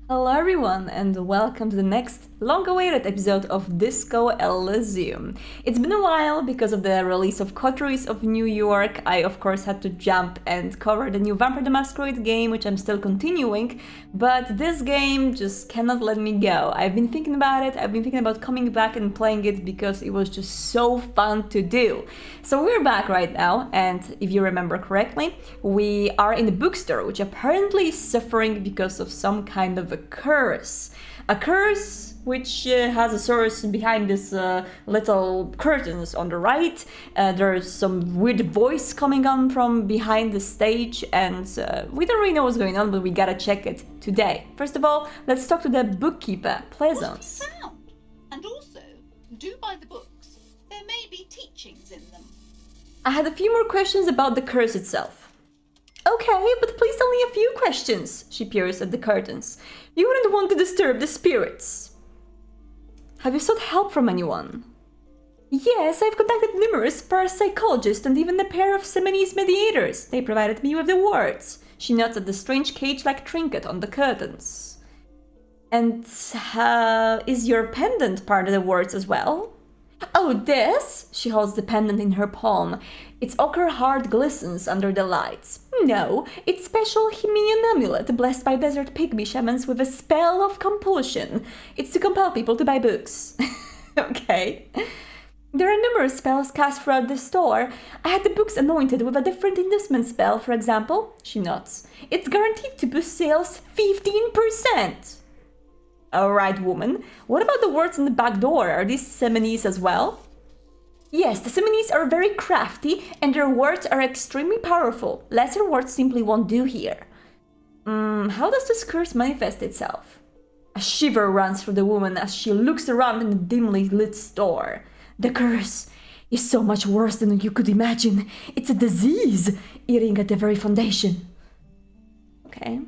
Hello everyone and welcome to the next long-awaited episode of Disco Elysium. It's been a while because of the release of Coteries of New York. I of course had to jump and cover the new Vampire the Masquerade game, which I'm still continuing, but this game just cannot let me go. I've been thinking about it, I've been thinking about coming back and playing it because it was just so fun to do. So we're back right now, and if you remember correctly, we are in the bookstore, which apparently is suffering because of some kind of a curse. A curse which has a source behind this little curtains on the right. There's some weird voice coming on from behind the stage, and we don't really know what's going on, but we gotta check it today. First of all, let's talk to the bookkeeper, Plaisance. What's found? And also, do buy the books. There may be teachings in them. I had a few more questions about the curse itself. Okay, but please only a few questions, she peers at the curtains. You wouldn't want to disturb the spirits. Have you sought help from anyone? Yes, I've contacted numerous parapsychologists and even a pair of Seminese mediators. They provided me with the words. She nods at the strange cage-like trinket on the curtains. And is your pendant part of the words as well? Oh, this? She holds the pendant in her palm. Its ochre heart glistens under the lights. No, it's special Himenian amulet blessed by desert pygmy shamans with a spell of compulsion. It's to compel people to buy books. Okay. There are numerous spells cast throughout the store. I had the books anointed with a different inducement spell, for example. She nods. It's guaranteed to boost sales 15%. Alright, woman. What about the words on the back door? Are these Seminese as well? Yes, the Seminese are very crafty and their words are extremely powerful. Lesser words simply won't do here. How does this curse manifest itself? A shiver runs through the woman as she looks around in the dimly lit store. The curse is so much worse than you could imagine. It's a disease eating at the very foundation. Okay.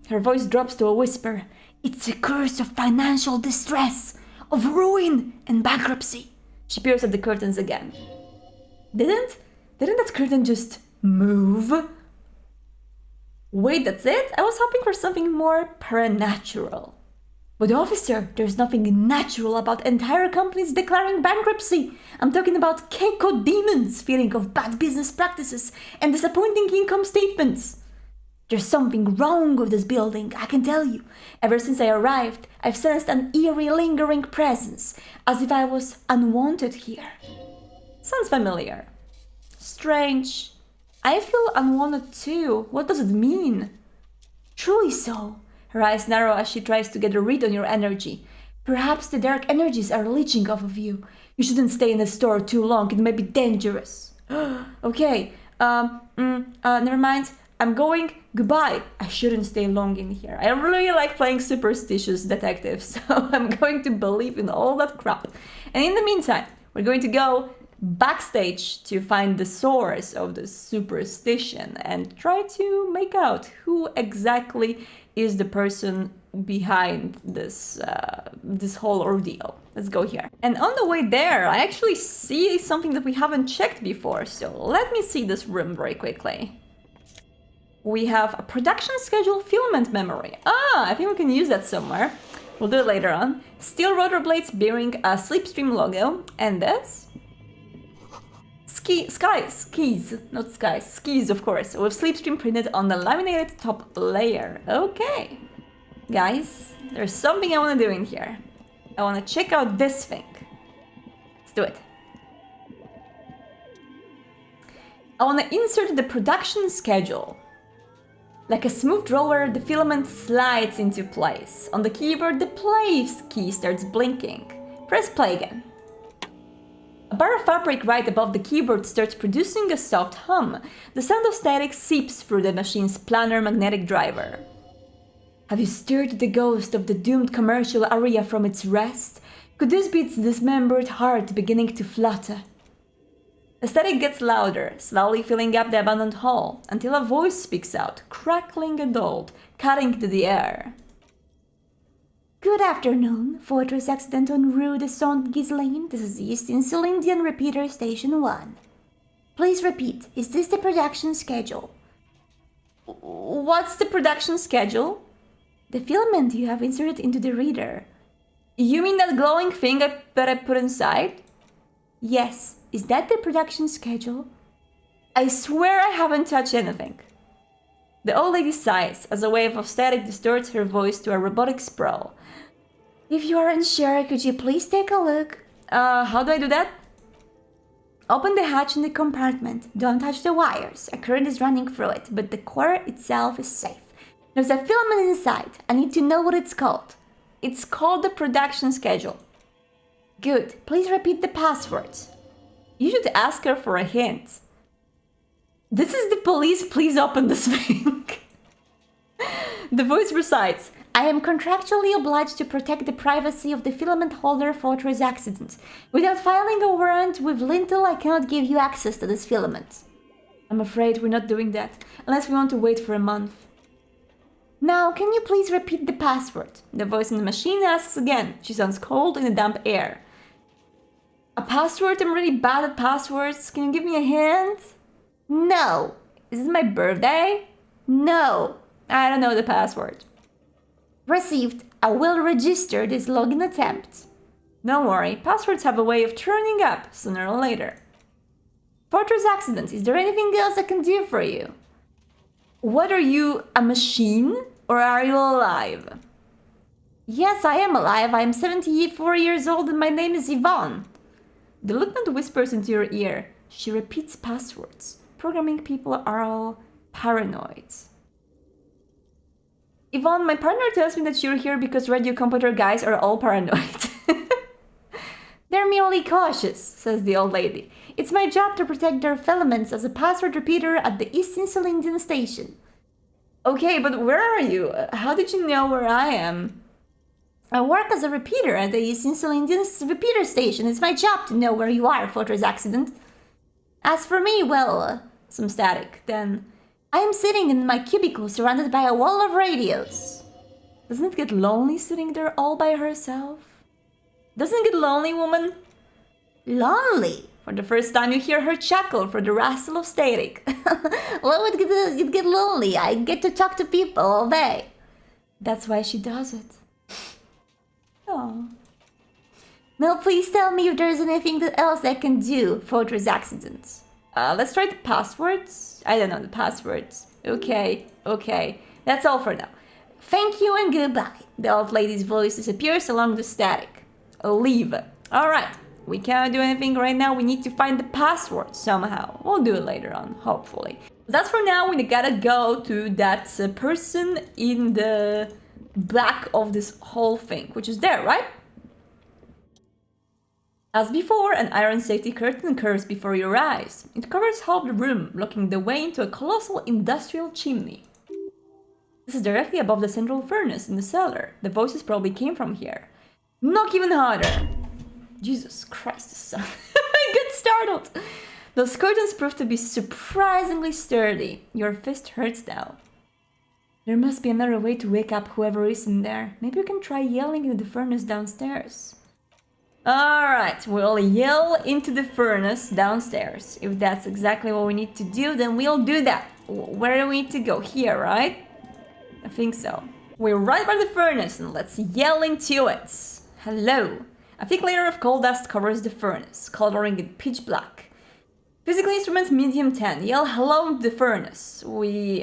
Her voice drops to a whisper. It's a curse of financial distress, of ruin and bankruptcy. She peers at the curtains again. Didn't that curtain just move? Wait, that's it? I was hoping for something more paranatural. But officer, there's nothing natural about entire companies declaring bankruptcy. I'm talking about Keiko demons feeling of bad business practices and disappointing income statements. There's something wrong with this building, I can tell you. Ever since I arrived, I've sensed an eerie, lingering presence, as if I was unwanted here. Sounds familiar. Strange. I feel unwanted too. What does it mean? Truly so. Her eyes narrow as she tries to get a read on your energy. Perhaps the dark energies are leeching off of you. You shouldn't stay in the store too long, it may be dangerous. Okay, never mind. I'm going. Goodbye. I shouldn't stay long in here. I really like playing superstitious detective, so I'm going to believe in all that crap. And in the meantime, we're going to go backstage to find the source of the superstition and try to make out who exactly is the person behind this whole ordeal. Let's go here. And on the way there, I actually see something that we haven't checked before, so let me see this room very quickly. We have a production schedule filament memory. I think we can use that somewhere. We'll do it later on. Steel rotor blades bearing a Slipstream logo. And this? Skis, not skies, skis of course, with Slipstream printed on the laminated top layer. Okay. Guys, there's something I want to do in here. I want to check out this thing. Let's do it. I want to insert the production schedule. Like a smooth roller, the filament slides into place. On the keyboard, the play key starts blinking. Press play again. A bar of fabric right above the keyboard starts producing a soft hum. The sound of static seeps through the machine's planar magnetic driver. Have you stirred the ghost of the doomed commercial area from its rest? Could this be its dismembered heart beginning to flutter? The static gets louder, slowly filling up the abandoned hall, until a voice speaks out, crackling and old, cutting to the air. Good afternoon, Fortress Accident on Rue de Saint-Ghislain. This is East Insulindian Repeater Station 1. Please repeat, is this the production schedule? What's the production schedule? The filament you have inserted into the reader. You mean that glowing thing that I put inside? Yes. Is that the production schedule? I swear I haven't touched anything. The old lady sighs as a wave of static distorts her voice to a robotic sprawl. If you are unsure, could you please take a look? How do I do that? Open the hatch in the compartment. Don't touch the wires. A current is running through it, but the core itself is safe. There's a filament inside. I need to know what it's called. It's called the production schedule. Good. Please repeat the password. You should ask her for a hint. This is the police. Please open this thing. The voice recites, I am contractually obliged to protect the privacy of the filament holder for this accident. Without filing a warrant with Lintel, I cannot give you access to this filament. I'm afraid we're not doing that, unless we want to wait for a month. Now, can you please repeat the password? The voice in the machine asks again. She sounds cold in the damp air. A password? I'm really bad at passwords. Can you give me a hint? No. Is it my birthday? No. I don't know the password. Received. I will register this login attempt. Don't worry, passwords have a way of turning up sooner or later. Fortress accident, is there anything else I can do for you? What are you, a machine? Or are you alive? Yes, I am alive. I am 74 years old and my name is Yvonne. The lieutenant whispers into your ear. She repeats passwords. Programming people are all paranoid. Yvonne, my partner tells me that you're here because radio computer guys are all paranoid. They're merely cautious, says the old lady. It's my job to protect their filaments as a password repeater at the East Insulindian station. Okay, but where are you? How did you know where I am? I work as a repeater at the East Insulindian repeater station. It's my job to know where you are, Fortress Accident. As for me, well, some static, then... I am sitting in my cubicle surrounded by a wall of radios. Doesn't it get lonely sitting there all by herself? Doesn't it get lonely, woman? Lonely? For the first time you hear her chuckle for the rustle of static. Well, it get lonely. I get to talk to people all day. That's why she does it. Oh. Now please tell me if there's anything else I can do, Fortress Accident. Let's try the passwords. I don't know the passwords. Okay. That's all for now. Thank you and goodbye. The old lady's voice disappears along the static. Leave. Alright. We cannot do anything right now. We need to find the password somehow. We'll do it later on, hopefully. That's for now. We gotta go to that person in the back of this whole thing, which is there, right? As before, an iron safety curtain curves before your eyes. It covers half the room, blocking the way into a colossal industrial chimney. This is directly above the central furnace in the cellar. The voices probably came from here. Knock even harder! Jesus Christ, the sun. I get startled! Those curtains prove to be surprisingly sturdy. Your fist hurts now. There must be another way to wake up whoever is in there. Maybe you can try yelling into the furnace downstairs. Alright, we'll yell into the furnace downstairs. If that's exactly what we need to do, then we'll do that. Where do we need to go? Here, right? I think so. We're right by the furnace and let's yell into it. Hello. A thick layer of coal dust covers the furnace, coloring it pitch black. Physical instrument medium 10. Yell hello to the furnace. We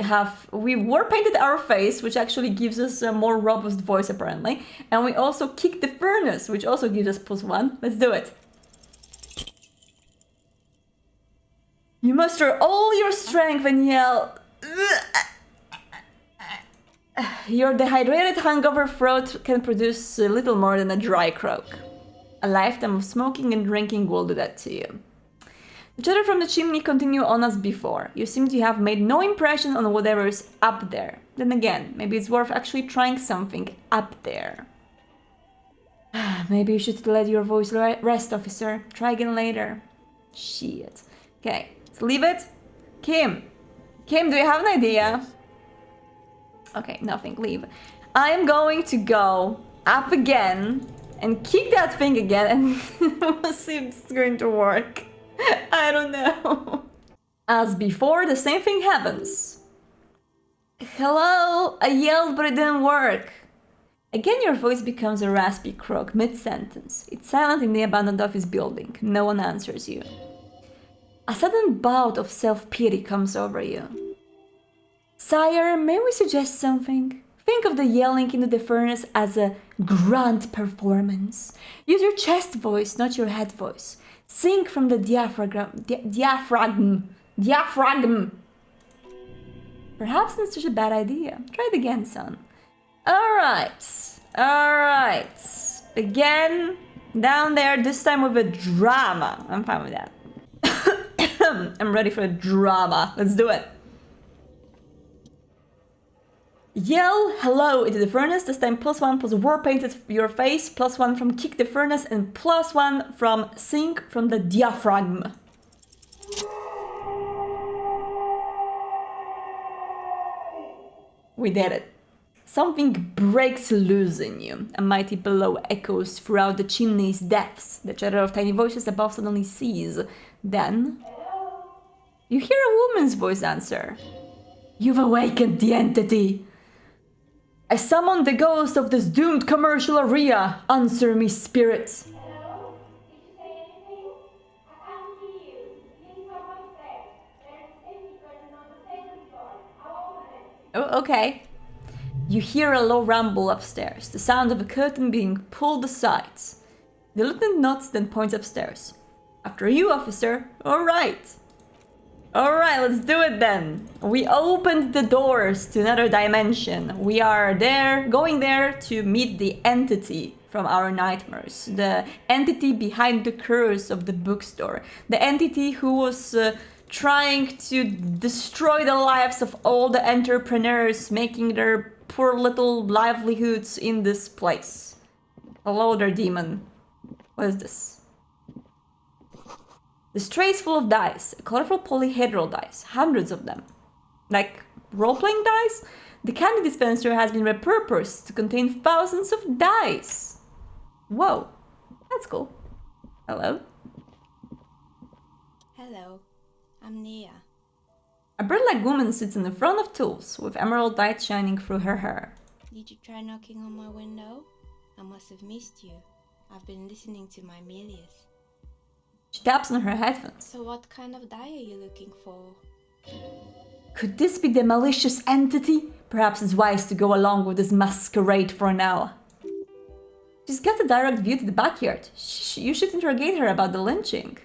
war painted our face, which actually gives us a more robust voice apparently. And we also kick the furnace, which also gives us +1. Let's do it. You muster all your strength and yell. Your dehydrated, hungover throat can produce little more than a dry croak. A lifetime of smoking and drinking will do that to you. The chatter from the chimney continued on as before. You seem to have made no impression on whatever's up there. Then again, maybe it's worth actually trying something up there. Maybe you should let your voice rest, officer. Try again later. Shit. Okay, let's leave it. Kim, do you have an idea? Okay, nothing, leave. I am going to go up again and kick that thing again and we'll see if it's going to work. I don't know. As before, the same thing happens. Hello? I yelled, but it didn't work. Again, your voice becomes a raspy croak mid-sentence. It's silent in the abandoned office building. No one answers you. A sudden bout of self-pity comes over you. Sire, may we suggest something? Think of the yelling into the furnace as a grunt performance. Use your chest voice, not your head voice. Sing from the diaphragm. Perhaps not such a bad idea. Try it again, son. Alright. Again, down there, this time with a drama. I'm fine with that. I'm ready for a drama. Let's do it. Yell hello into the furnace. This time +1 plus war painted your face, +1 from kick the furnace, and +1 from sing from the diaphragm. We did it. Something breaks loose in you. A mighty bellow echoes throughout the chimney's depths. The chatter of tiny voices above suddenly ceases. Then, you hear a woman's voice answer. You've awakened the entity. I summon the ghost of this doomed commercial area. Answer me, spirit. Hello? Did you say anything? I can't hear you. Please come upstairs. There's an empty curtain on the second floor. I'll open it. Oh, okay. You hear a low rumble upstairs, the sound of a curtain being pulled aside. The lieutenant nods, then points upstairs. After you, officer. Alright, let's do it then. We opened the doors to another dimension. We are going there to meet the entity from our nightmares. The entity behind the curse of the bookstore. The entity who was trying to destroy the lives of all the entrepreneurs, making their poor little livelihoods in this place. Hello there, demon. What is this? This tray is full of dice, colorful polyhedral dice, hundreds of them. Like role-playing dice? The candy dispenser has been repurposed to contain thousands of dice. Whoa, that's cool. Hello? Hello, I'm Nia. A bird-like woman sits in the front of tools, with emerald light shining through her hair. Did you try knocking on my window? I must have missed you. I've been listening to my Melius. She taps on her headphones. So what kind of die are you looking for? Could this be the malicious entity? Perhaps it's wise to go along with this masquerade for now. She's got a direct view to the backyard. You should interrogate her about the lynching.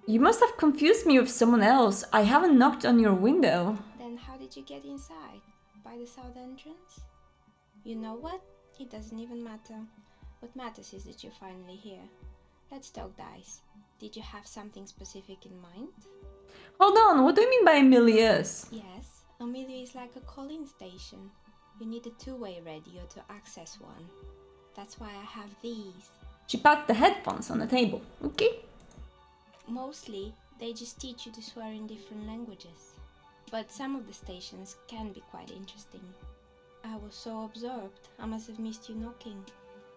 You must have confused me with someone else. I haven't knocked on your window. Then how did you get inside? By the south entrance? You know what? It doesn't even matter. What matters is that you're finally here. Let's talk dice. Did you have something specific in mind? Hold on, what do you mean by Milius? Yes, Amelia is like a call-in station. You need a two-way radio to access one. That's why I have these. She pats the headphones on the table. Okay. Mostly, they just teach you to swear in different languages. But some of the stations can be quite interesting. I was so absorbed, I must have missed you knocking.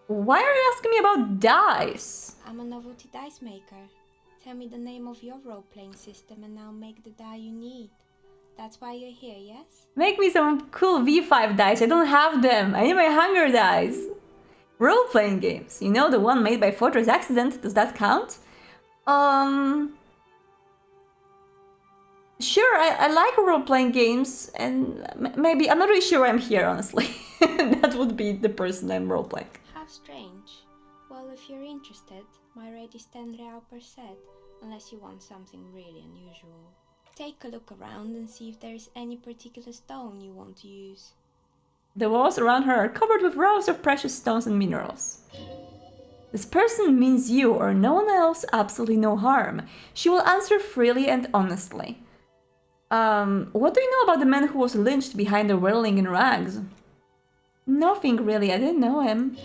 Why are you asking me about dice? I'm a novelty dice maker. Tell me the name of your role-playing system and I'll make the die you need. That's why you're here, yes? Make me some cool V5 dice. I don't have them. I need my hunger dice. Role-playing games. You know the one made by Fortress Accident? Does that count? Sure, I like role-playing games, and maybe, I'm not really sure why I'm here, honestly. That would be the person I'm role-playing. How strange. Well, if you're interested, my rate is 10 real per set, unless you want something really unusual. Take a look around and see if there is any particular stone you want to use. The walls around her are covered with rows of precious stones and minerals. This person means you or no one else absolutely no harm. She will answer freely and honestly. What do you know about the man who was lynched behind the railing in rags? Nothing really, I didn't know him.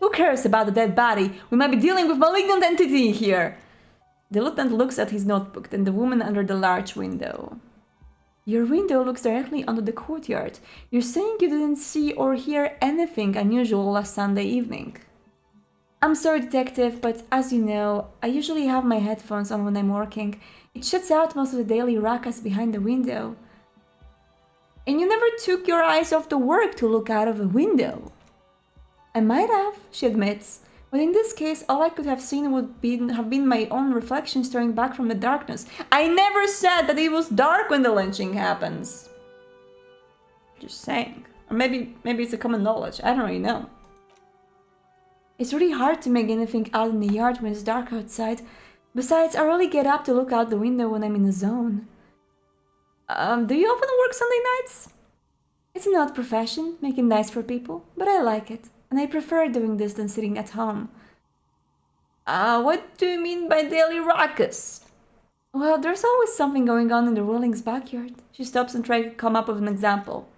Who cares about the dead body? We might be dealing with malignant entity here. The lieutenant looks at his notebook, then the woman under the large window. Your window looks directly onto the courtyard. You're saying you didn't see or hear anything unusual last Sunday evening. I'm sorry, detective, but as you know, I usually have my headphones on when I'm working. It shuts out most of the daily ruckus behind the window. And you never took your eyes off the work to look out of a window. I might have, she admits, but in this case, all I could have seen would have been my own reflection staring back from the darkness. I never said that it was dark when the lynching happens. Just saying. Or maybe it's a common knowledge. I don't really know. It's really hard to make anything out in the yard when it's dark outside. Besides, I rarely get up to look out the window when I'm in the zone. Do you often work Sunday nights? It's an odd profession, making dice for people, but I like it, and I prefer doing this than sitting at home. What do you mean by daily ruckus? Well, there's always something going on in the Rowling's backyard. She stops and tries to come up with an example.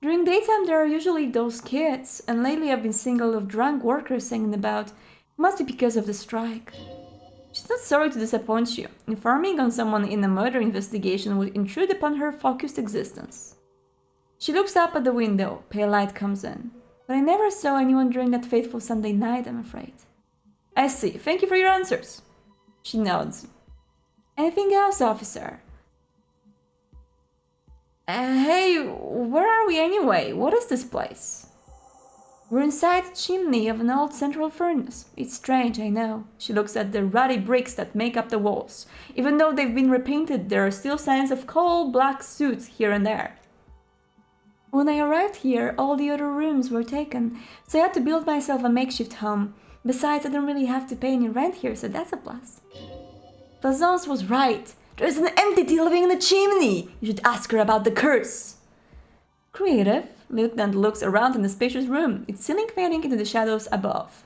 During daytime, there are usually those kids, and lately I've been seeing a lot of drunk workers hanging about. It must be because of the strike. She's not sorry to disappoint you. Informing on someone in a murder investigation would intrude upon her focused existence. She looks up at the window. Pale light comes in. But I never saw anyone during that fateful Sunday night, I'm afraid. I see. Thank you for your answers. She nods. Anything else, officer? Hey, where are we anyway? What is this place? We're inside the chimney of an old central furnace. It's strange, I know. She looks at the ruddy bricks that make up the walls. Even though they've been repainted, there are still signs of coal black soot here and there. When I arrived here, all the other rooms were taken, so I had to build myself a makeshift home. Besides, I don't really have to pay any rent here, so that's a plus. Plaisance was right. There's an entity living in the chimney. You should ask her about the curse. Creative. Lieutenant looks around in the spacious room, its ceiling fading into the shadows above.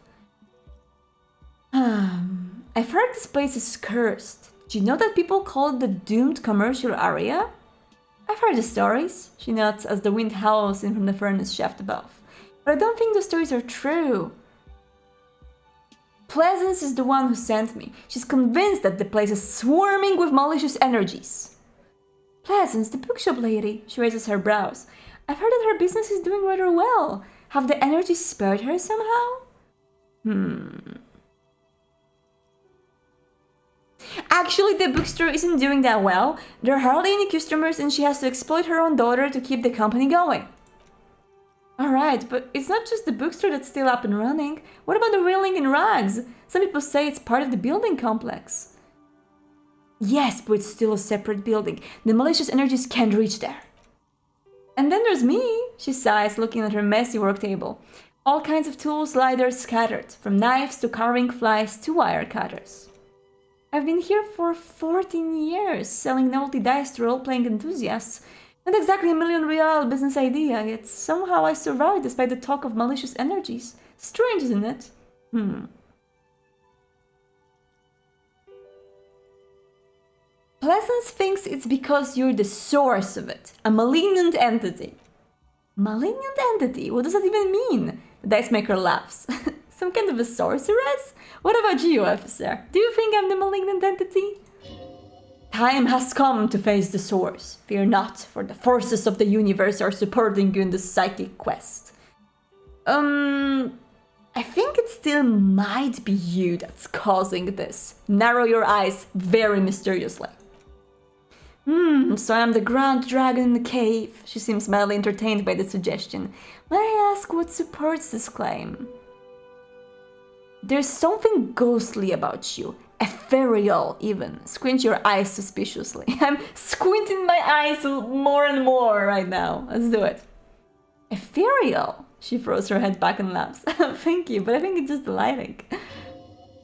I've heard this place is cursed. Did you know that people call it the doomed commercial area? I've heard the stories, she nods as the wind howls in from the furnace shaft above. But I don't think the stories are true. Pleasance is the one who sent me. She's convinced that the place is swarming with malicious energies. Pleasance, the bookshop lady, she raises her brows. I've heard that her business is doing rather well. Have the energies spared her somehow? Actually, the bookstore isn't doing that well. There are hardly any customers and she has to exploit her own daughter to keep the company going. Alright, but it's not just the bookstore that's still up and running. What about the Reeling in Rags? Some people say it's part of the building complex. Yes, but it's still a separate building. The malicious energies can't reach there. And then there's me, she sighs, looking at her messy work table. All kinds of tools lie there scattered, from knives to carving flies to wire cutters. I've been here for 14 years, selling novelty dice to role-playing enthusiasts. Not exactly a million-real business idea, yet somehow I survived despite the talk of malicious energies. Strange, isn't it? Pleasance thinks it's because you're the source of it, a malignant entity. Malignant entity? What does that even mean? The dice maker laughs. Some kind of a sorceress? What about you, officer? Do you think I'm the malignant entity? Time has come to face the source. Fear not, for the forces of the universe are supporting you in this psychic quest. I think it still might be you that's causing this. Narrow your eyes very mysteriously. So I'm the grand dragon in the cave. She seems mildly entertained by the suggestion. May I ask what supports this claim? There's something ghostly about you. Ethereal, even. Squint your eyes suspiciously. I'm squinting my eyes more and more right now. Let's do it. Ethereal? She throws her head back and laughs. Thank you, but I think it's just the lighting.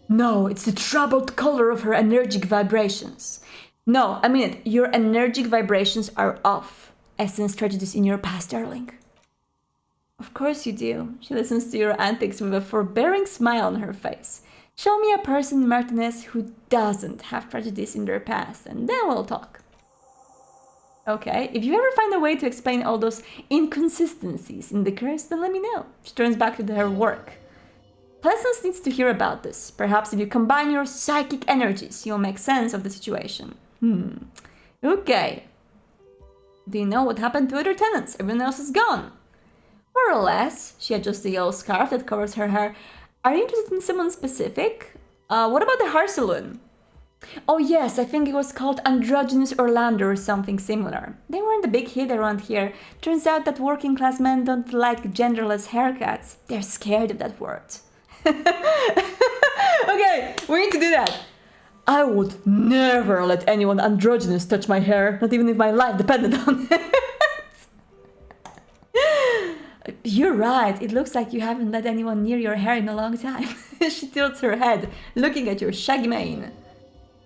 No, it's the troubled color of her energetic vibrations. No, I mean it. Your energetic vibrations are off. I sense tragedies in your past, darling. Of course you do. She listens to your antics with a forbearing smile on her face. Show me a person, Martinez, who doesn't have tragedies in their past, and then we'll talk. Okay, if you ever find a way to explain all those inconsistencies in the curse, then let me know. She turns back to her work. Pleasance needs to hear about this. Perhaps if you combine your psychic energies, you'll make sense of the situation. Okay. Do you know what happened to other tenants? Everyone else is gone. More or less. She adjusts the yellow scarf that covers her hair. Are you interested in someone specific? What about the hair salon? Oh yes, I think it was called Androgynous Orlando or something similar. They weren't a big hit around here. Turns out that working class men don't like genderless haircuts. They're scared of that word. Okay, we need to do that. I would never let anyone androgynous touch my hair, not even if my life depended on it. You're right, it looks like you haven't let anyone near your hair in a long time. She tilts her head, looking at your shaggy mane.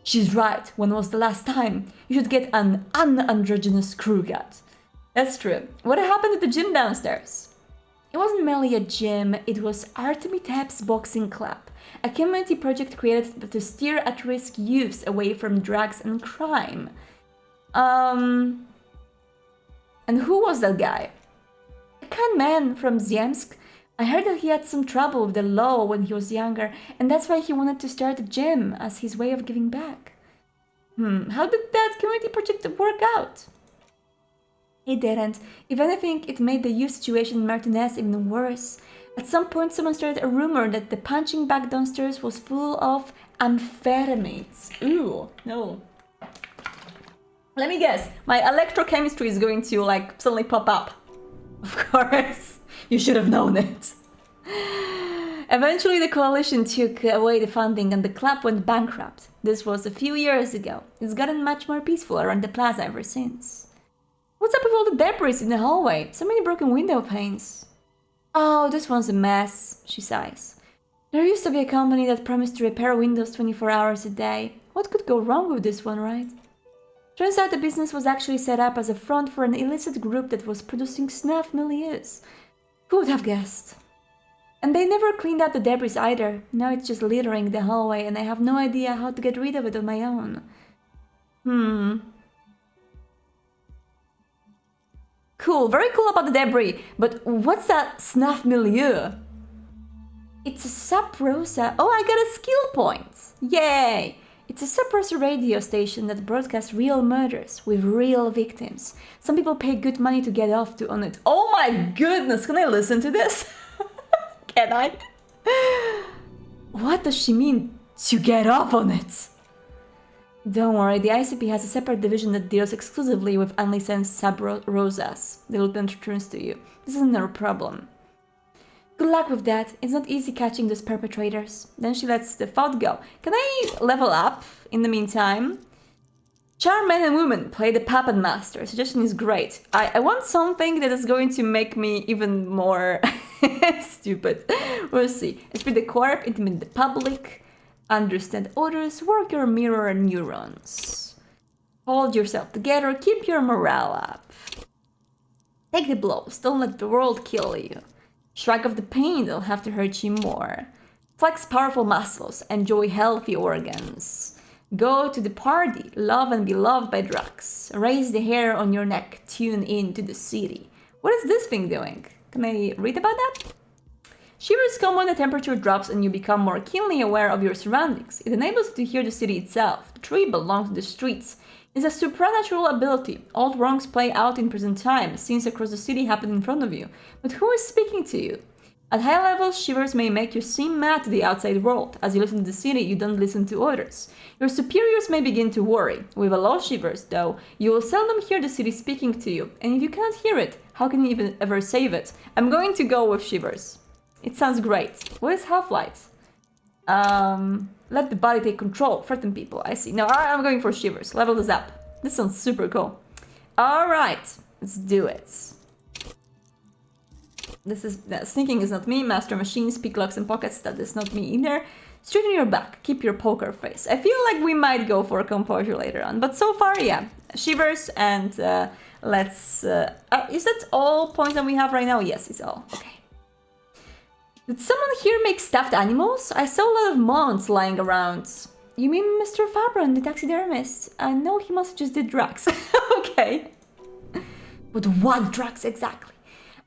She's right, when was the last time? You should get an unandrogynous crew cut. That's true. What happened at the gym downstairs? It wasn't merely a gym, it was Artemitep's Boxing Club, a community project created to steer at-risk youths away from drugs and crime. And who was that guy? A kind man from Zemsk. I heard that he had some trouble with the law when he was younger, and that's why he wanted to start a gym as his way of giving back. How did that community project work out? It didn't. If anything, it made the youth situation in Martinez even worse. At some point, someone started a rumor that the punching bag downstairs was full of amphetamines. Ooh, no. Let me guess. My electrochemistry is going to, suddenly pop up. Of course. You should have known it. Eventually, the coalition took away the funding and the club went bankrupt. This was a few years ago. It's gotten much more peaceful around the plaza ever since. What's up with all the debris in the hallway? So many broken window panes. Oh, this one's a mess, she sighs. There used to be a company that promised to repair windows 24 hours a day. What could go wrong with this one, right? Turns out the business was actually set up as a front for an illicit group that was producing snuff milieus. Who would have guessed? And they never cleaned up the debris either. Now it's just littering the hallway and I have no idea how to get rid of it on my own. Cool, very cool about the debris, but what's that snuff milieu? It's a sub rosa. Oh, I got a skill point! Yay! It's a sub rosa radio station that broadcasts real murders with real victims. Some people pay good money to get off on it. Oh my goodness, can I listen to this? Can I? What does she mean, to get off on it? Don't worry, the ICP has a separate division that deals exclusively with unlicensed sub-rosas. The lieutenant returns to you. This isn't our problem. Good luck with that. It's not easy catching those perpetrators. Then she lets the thought go. Can I level up in the meantime? Charm men and women, play the puppet master. Suggestion is great. I want something that is going to make me even more stupid. We'll see. Esprit de corps, intimidate the public. Understand orders, work your mirror neurons. Hold yourself together, keep your morale up. Take the blows, don't let the world kill you. Shrug off the pain, they'll have to hurt you more. Flex powerful muscles, enjoy healthy organs. Go to the party, love and be loved by drugs. Raise the hair on your neck, tune in to the city. What is this thing doing? Can I read about that? Shivers come when the temperature drops and you become more keenly aware of your surroundings. It enables you to hear the city itself. The tree belongs to the streets. It's a supernatural ability. Old wrongs play out in present time. Scenes across the city happen in front of you. But who is speaking to you? At high levels, shivers may make you seem mad to the outside world. As you listen to the city, you don't listen to orders. Your superiors may begin to worry. With a low shivers, though, you will seldom hear the city speaking to you. And if you cannot hear it, how can you even ever save it? I'm going to go with shivers. It sounds great. What is half-light? Let the body take control. Threaten people. I see. No, I'm going for shivers. Level this up. This sounds super cool. Alright. Let's do it. This is... sneaking is not me. Master machines, picklocks and pockets. That is not me either. Straighten your back. Keep your poker face. I feel like we might go for composure later on. But so far, yeah. Shivers and let's... is that all points that we have right now? Yes, it's all. Okay. Did someone here make stuffed animals? I saw a lot of mounts lying around. You mean Mr. Fabron, the taxidermist? No, he must have just did drugs. Okay. But what drugs exactly?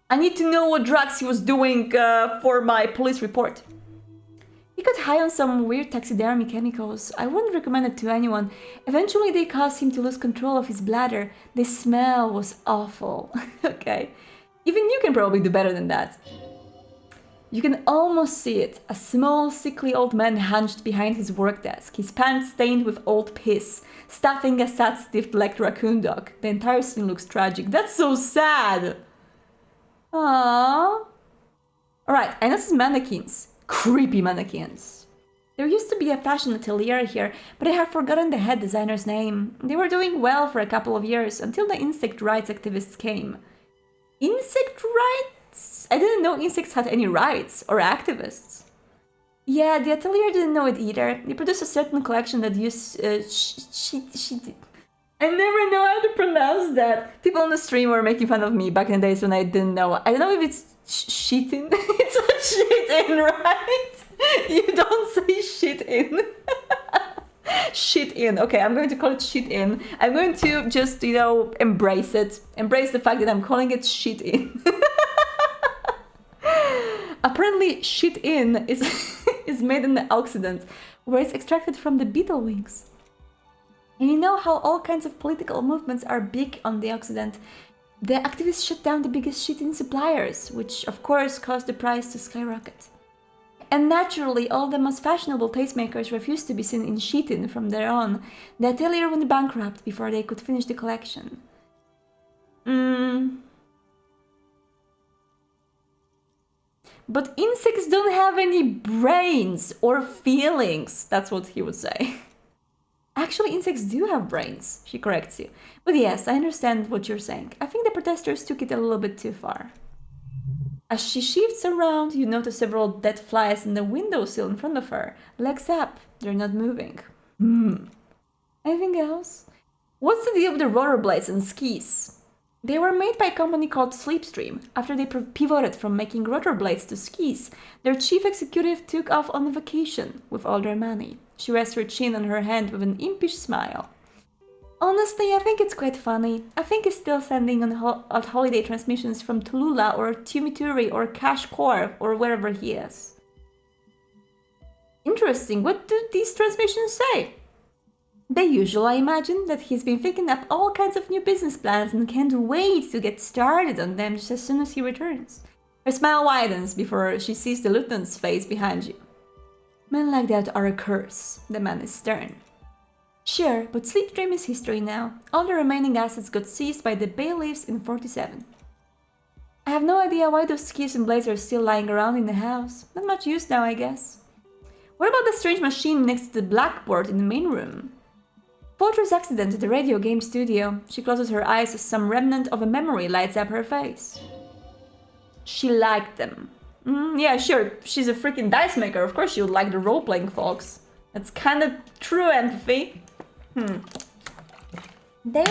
I need to know what drugs he was doing for my police report. He got high on some weird taxidermy chemicals. I wouldn't recommend it to anyone. Eventually they caused him to lose control of his bladder. The smell was awful. Okay. Even you can probably do better than that. You can almost see it. A small, sickly old man hunched behind his work desk, his pants stained with old piss, stuffing a sad, stiff-legged raccoon dog. The entire scene looks tragic. That's so sad! Aww. Alright, I noticed mannequins. Creepy mannequins. There used to be a fashion atelier here, but I have forgotten the head designer's name. They were doing well for a couple of years, until the insect rights activists came. Insect rights? I didn't know insects had any rights, or activists. Yeah, the atelier didn't know it either. They produced a certain collection that used I never know how to pronounce that. People on the stream were making fun of me back in the days when I didn't know. I don't know if it's shit-in. It's a shit-in, right? You don't say shit-in. Shit-in. Okay, I'm going to call it shit-in. I'm going to just, embrace it. Embrace the fact that I'm calling it shit-in. Apparently, shit-in is made in the Occident, where it's extracted from the beetle wings. And you know how all kinds of political movements are big on the Occident? The activists shut down the biggest shit-in suppliers, which of course caused the price to skyrocket. And naturally, all the most fashionable tastemakers refused to be seen in shit-in from there on. The atelier went bankrupt before they could finish the collection. But insects don't have any brains or feelings, that's what he would say. Actually, insects do have brains, she corrects you. But yes, I understand what you're saying. I think the protesters took it a little bit too far. As she shifts around, you notice several dead flies in the windowsill in front of her. Legs up, they're not moving. Anything else? What's the deal with the rollerblades and skis? They were made by a company called Slipstream. After they pivoted from making rollerblades to skis, their chief executive took off on a vacation with all their money. She rests her chin on her hand with an impish smile. Honestly, I think it's quite funny. I think he's still sending out holiday transmissions from Tulula or Tumituri or Kashkor or wherever he is. Interesting, what do these transmissions say? The usual, I imagine, that he's been thinking up all kinds of new business plans and can't wait to get started on them just as soon as he returns. Her smile widens before she sees the lieutenant's face behind you. Men like that are a curse. The man is stern. Sure, but Slipstream is history now. All the remaining assets got seized by the bailiffs in 47. I have no idea why those skis and blades are still lying around in the house. Not much use now, I guess. What about the strange machine next to the blackboard in the main room? Fortress accident at the radio game studio. She closes her eyes as some remnant of a memory lights up her face. She liked them. Yeah, sure, she's a freaking dice maker. Of course she would like the role-playing folks. That's kind of true empathy. They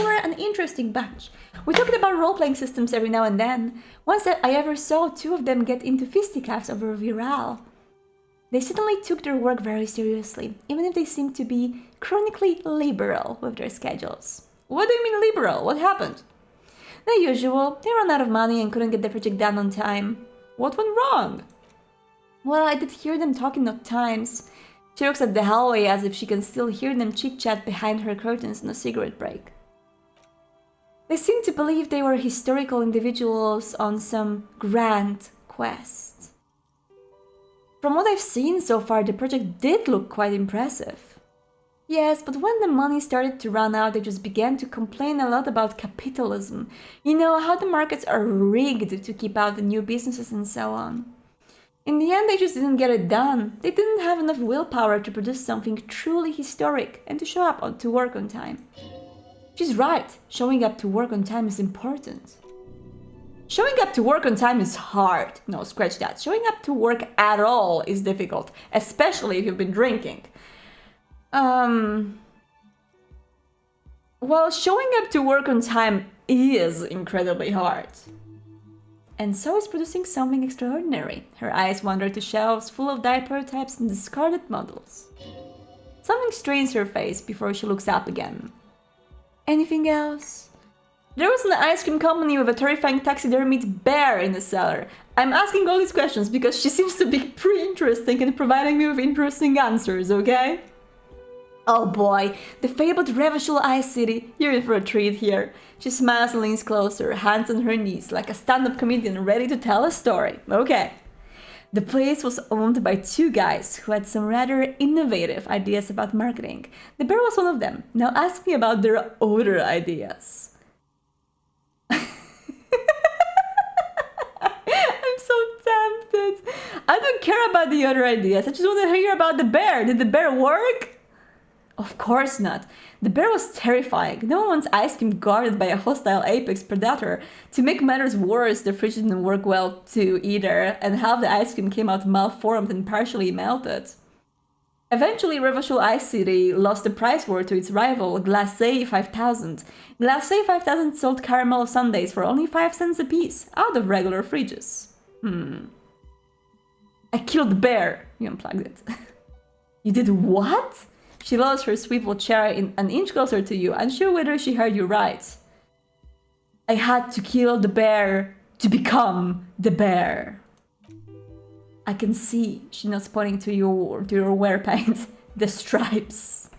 were an interesting bunch. We talked about role-playing systems every now and then. Once I ever saw two of them get into fisticuffs over Viral. They suddenly took their work very seriously, even if they seemed to be chronically liberal with their schedules. What do you mean liberal? What happened? The usual. They ran out of money and couldn't get the project done on time. What went wrong? Well, I did hear them talking at times. She looks at the hallway as if she can still hear them chit-chat behind her curtains on a cigarette break. They seemed to believe they were historical individuals on some grand quest. From what I've seen so far, the project did look quite impressive. Yes, but when the money started to run out, they just began to complain a lot about capitalism. You know, how the markets are rigged to keep out the new businesses and so on. In the end, they just didn't get it done. They didn't have enough willpower to produce something truly historic and to show up to work on time. She's right, showing up to work on time is important. Showing up to work on time is hard. No, scratch that. Showing up to work at all is difficult, especially if you've been drinking. Well, showing up to work on time is incredibly hard. And so is producing something extraordinary. Her eyes wander to shelves full of diet prototypes and discarded models. Something strains her face before she looks up again. Anything else? There was an ice cream company with a terrifying taxidermied bear in the cellar. I'm asking all these questions because she seems to be pretty interesting and providing me with interesting answers, okay? Oh boy, the fabled Revachul Ice City. You're in for a treat here. She smiles and leans closer, hands on her knees, like a stand-up comedian ready to tell a story. Okay. The place was owned by two guys who had some rather innovative ideas about marketing. The bear was one of them. Now ask me about their other ideas. I'm so tempted. I don't care about the other ideas. I just want to hear about the bear. Did the bear work? Of course not. The bear was terrifying. No one wants ice cream guarded by a hostile apex predator. To make matters worse, the fridge didn't work well too either, and half the ice cream came out malformed and partially melted. Eventually, Revachol Ice City lost the price war to its rival, Glacé 5000. Glacé 5000 sold caramel sundaes for only 5 cents apiece, out of regular fridges. I killed the bear. You unplugged it. You did what? She lowers her swivel chair an inch closer to you, unsure whether she heard you right. I had to kill the bear to become the bear. I can see, she nods, pointing to your wear paint, the stripes.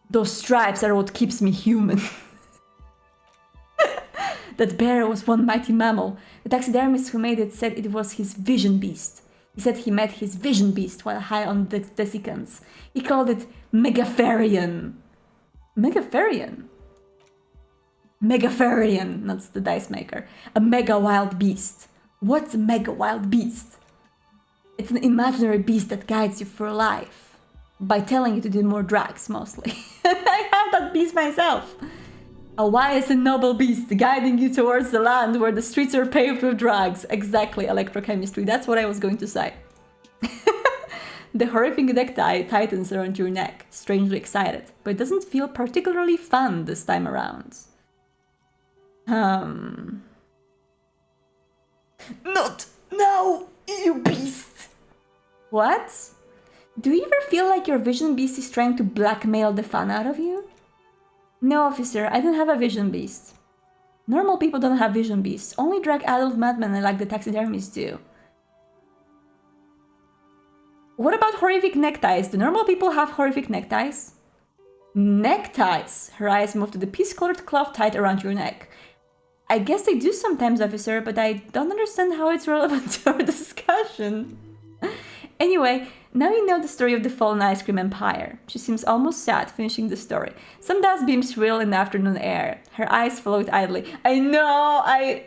Those stripes are what keeps me human. That bear was one mighty mammal. The taxidermist who made it said it was his vision beast. He said he met his vision beast while high on the desiccants. He called it Megatherian. Megatherian? Megatherian, that's the dice maker. A mega wild beast. What's a mega wild beast? It's an imaginary beast that guides you through life. By telling you to do more drugs, mostly. I have that beast myself. A wise and noble beast guiding you towards the land where the streets are paved with drugs. Exactly, electrochemistry. That's what I was going to say. The horrific necktie tightens around your neck, strangely excited, but it doesn't feel particularly fun this time around. Not now, you beast! What? Do you ever feel like your vision beast is trying to blackmail the fun out of you? No, officer, I don't have a vision beast. Normal people don't have vision beasts. Only drag adult madmen like the taxidermists do. What about horrific neckties? Do normal people have horrific neckties? Neckties! Her eyes move to the piece-colored cloth tied around your neck. I guess they do sometimes, officer, but I don't understand how it's relevant to our discussion. Anyway, now you know the story of the fallen ice cream empire. She seems almost sad, finishing the story. Some dust beams swirl in the afternoon air. Her eyes float idly. I know, I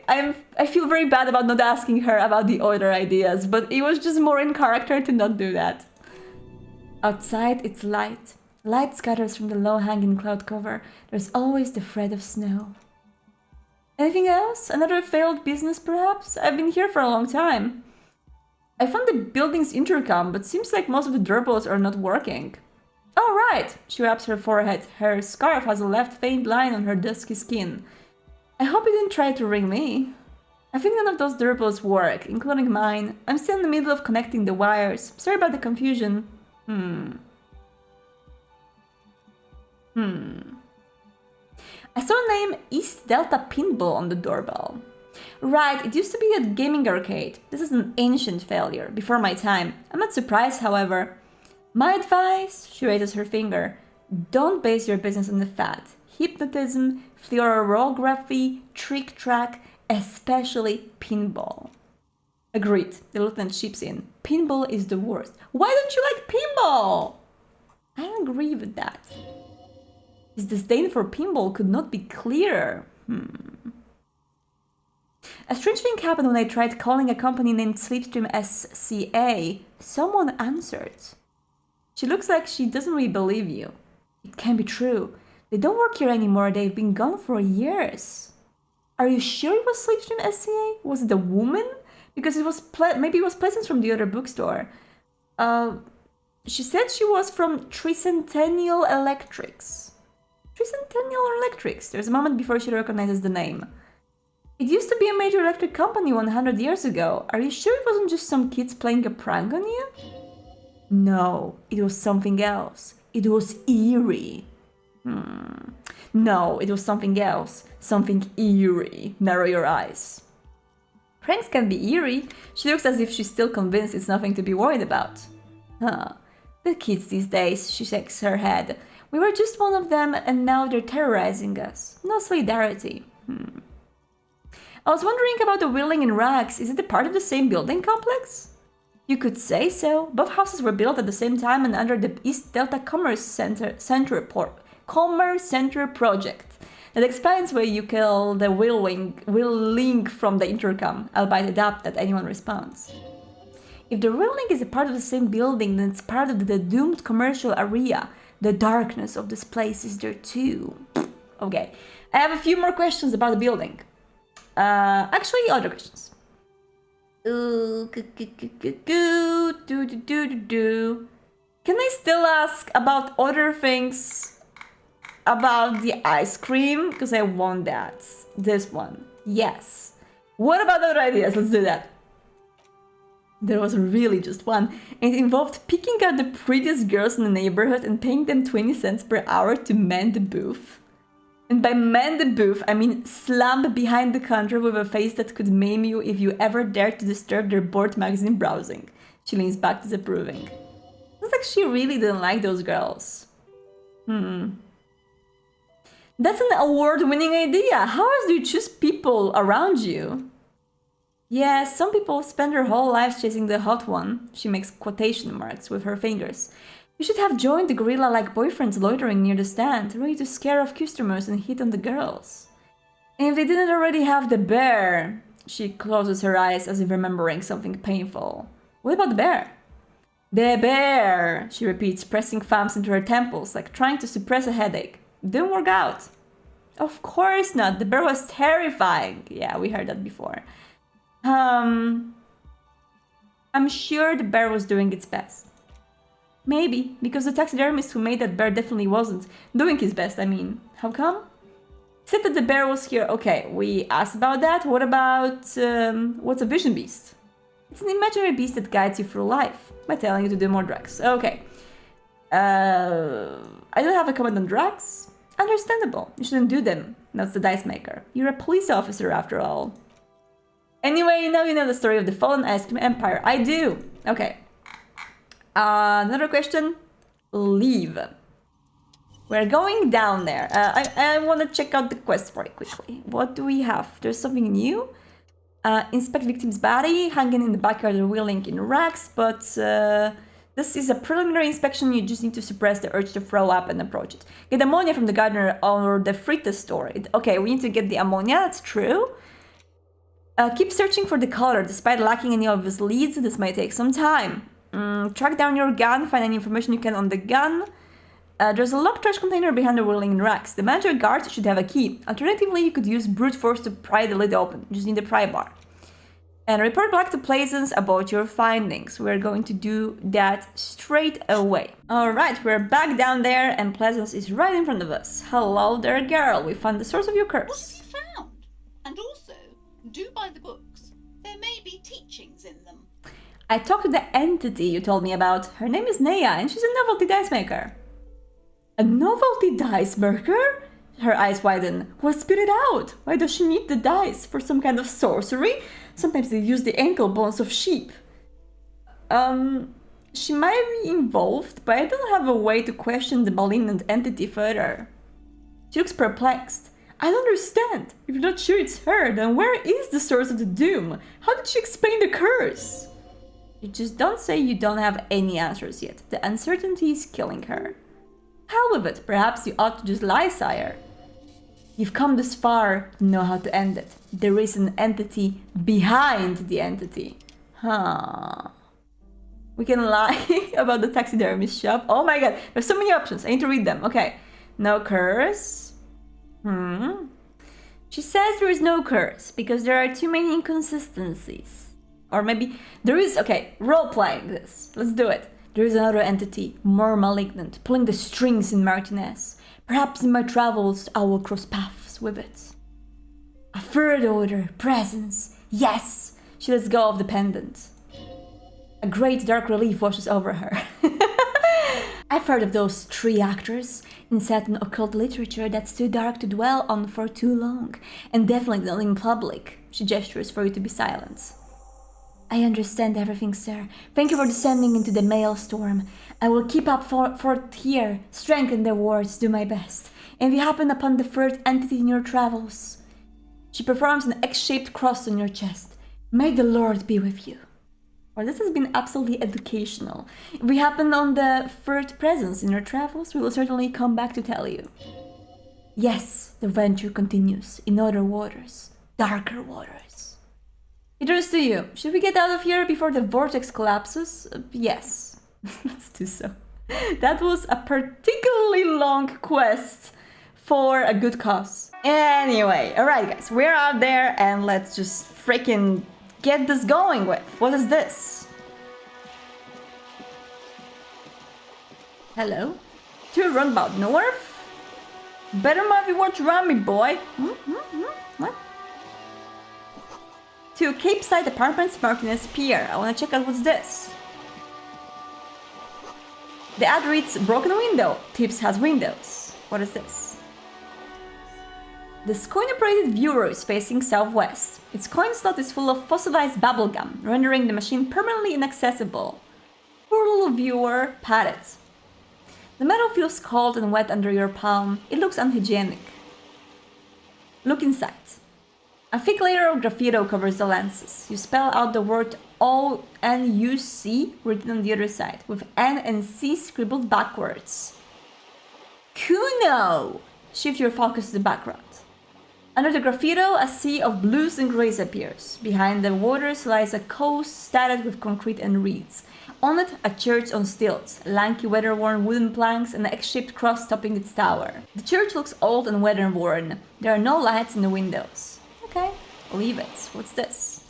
feel very bad about not asking her about the other ideas, but it was just more in character to not do that. Outside, it's light. Light scatters from the low-hanging cloud cover. There's always the thread of snow. Anything else? Another failed business, perhaps? I've been here for a long time. I found the building's intercom, but seems like most of the doorbells are not working. Oh, right! She wraps her forehead. Her scarf has a left faint line on her dusky skin. I hope you didn't try to ring me. I think none of those doorbells work, including mine. I'm still in the middle of connecting the wires. Sorry about the confusion. I saw a name East Delta Pinball on the doorbell. Right, it used to be a gaming arcade. This is an ancient failure, before my time. I'm not surprised, however. My advice, she raises her finger, don't base your business on the fad. Hypnotism, fluorography, trick-track, especially pinball. Agreed, the lieutenant chips in. Pinball is the worst. Why don't you like pinball? I don't agree with that. His disdain for pinball could not be clearer. A strange thing happened when I tried calling a company named Slipstream SCA. Someone answered. She looks like she doesn't really believe you. It can't be true. They don't work here anymore. They've been gone for years. Are you sure it was Slipstream SCA? Was it a woman? Because it was maybe it was Pleasance from the other bookstore. She said she was from Tricentennial Electrics. Tricentennial Electrics. There's a moment before she recognizes the name. It used to be a major electric company 100 years ago. Are you sure it wasn't just some kids playing a prank on you? No, it was something else. It was eerie. No, it was something else. Something eerie. Narrow your eyes. Pranks can be eerie. She looks as if she's still convinced it's nothing to be worried about. The kids these days, she shakes her head. We were just one of them and now they're terrorizing us. No solidarity. I was wondering about the Wheeling and Rags. Is it a part of the same building complex? You could say so. Both houses were built at the same time and under the East Delta Commerce Center project. That explains why you call the wheeling from the intercom. I'll bite it up that anyone responds. If the wheeling is a part of the same building, then it's part of the doomed commercial area. The darkness of this place is there too. Okay, I have a few more questions about the building. Actually, other questions. Can I still ask about other things? About the ice cream? Because I want that. This one. Yes. What about other ideas? Let's do that. There was really just one. And it involved picking out the prettiest girls in the neighborhood and paying them 20 cents per hour to man the booth. And by man the booth, I mean slump behind the counter with a face that could maim you if you ever dared to disturb their bored magazine browsing. She leans back disapproving. It's like she really didn't like those girls. That's an award-winning idea. How else do you choose people around you? Yeah, some people spend their whole lives chasing the hot one. She makes quotation marks with her fingers. You should have joined the gorilla-like boyfriends loitering near the stand, ready to scare off customers and hit on the girls. And if they didn't already have the bear... She closes her eyes as if remembering something painful. What about the bear? The bear, she repeats, pressing thumbs into her temples, like trying to suppress a headache. Didn't work out. Of course not. The bear was terrifying. Yeah, we heard that before. I'm sure the bear was doing its best. Maybe, because the taxidermist who made that bear definitely wasn't doing his best, I mean. How come? He said that the bear was here. Okay, we asked about that. What about, what's a vision beast? It's an imaginary beast that guides you through life by telling you to do more drugs. Okay. I don't have a comment on drugs. Understandable. You shouldn't do them. That's the dice maker. You're a police officer after all. Anyway, now you know the story of the fallen ice cream empire. I do. Okay. Another question. Leave. We're going down there. I want to check out the quest very quickly. What do we have? There's something new. Inspect victim's body, hanging in the backyard or wheeling in racks, but this is a preliminary inspection. You just need to suppress the urge to throw up and approach it. Get ammonia from the gardener or the Fritta store. Okay, we need to get the ammonia, that's true. Keep searching for the color. Despite lacking any obvious leads, this might take some time. Track down your gun, find any information you can on the gun. There's a locked trash container behind the wheeling racks. The manager guard should have a key. Alternatively, you could use brute force to pry the lid open. You just need a pry bar. And report back to Pleasance about your findings. We're going to do that straight away. Alright, we're back down there and Pleasance is right in front of us. Hello there, girl. We found the source of your What curse. have you found? And also, do buy the books. There may be teachings in them. I talked to the entity you told me about. Her name is Nea and she's a novelty dice maker. A novelty dice maker? Her eyes widen. Well, spit it out. Why does she need the dice? For some kind of sorcery? Sometimes they use the ankle bones of sheep. She might be involved, but I don't have a way to question the malignant entity further. She looks perplexed. I don't understand. If you're not sure it's her, then where is the source of the doom? How did she explain the curse? You just don't say you don't have any answers yet. The uncertainty is killing her. Hell with it. Perhaps you ought to just lie, sire. You've come this far to know how to end it. There is an entity behind the entity. Huh. We can lie about the taxidermist shop. Oh my god, there's so many options. I need to read them. Okay. No curse. She says there is no curse because there are too many inconsistencies. Or maybe there is... Okay, role-playing this. Let's do it. There is another entity, more malignant, pulling the strings in Martinez. Perhaps in my travels I will cross paths with it. A third order, presence. Yes! She lets go of the pendant. A great dark relief washes over her. I've heard of those 3 actors in Saturn occult literature that's too dark to dwell on for too long, and definitely not in public. She gestures for you to be silent. I understand everything, sir. Thank you for descending into the maelstrom. I will keep up forth here, strengthen the wards, do my best. And if you happen upon the third entity in your travels, She performs an X-shaped cross on your chest. May the Lord be with you. Well, this has been absolutely educational. If we happen on the third presence in your travels, we will certainly come back to tell you. Yes, the venture continues in other waters, darker waters. It turns to you. Should we get out of here before the vortex collapses? Yes, let's do so. That was a particularly long quest for a good cause. Anyway, alright guys, we're out there and let's just freaking get this going with. What is this? Hello? To Runabout North? Better might be watch around me, boy. What? To Cape Side Apartments, Martinez Pier. I wanna check out what's this. The ad reads, broken window. Tips has windows. What is this? The coin-operated viewer is facing southwest. Its coin slot is full of fossilized bubblegum, rendering the machine permanently inaccessible. Poor little viewer, pat it. The metal feels cold and wet under your palm. It looks unhygienic. Look inside. A thick layer of graffito covers the lenses. You spell out the word O-N-U-C written on the other side, with N and C scribbled backwards. Kuno! Shift your focus to the background. Under the graffito, a sea of blues and grays appears. Behind the waters lies a coast studded with concrete and reeds. On it, a church on stilts, lanky weather-worn wooden planks and an X-shaped cross topping its tower. The church looks old and weather-worn. There are no lights in the windows. Okay, leave it. What's this?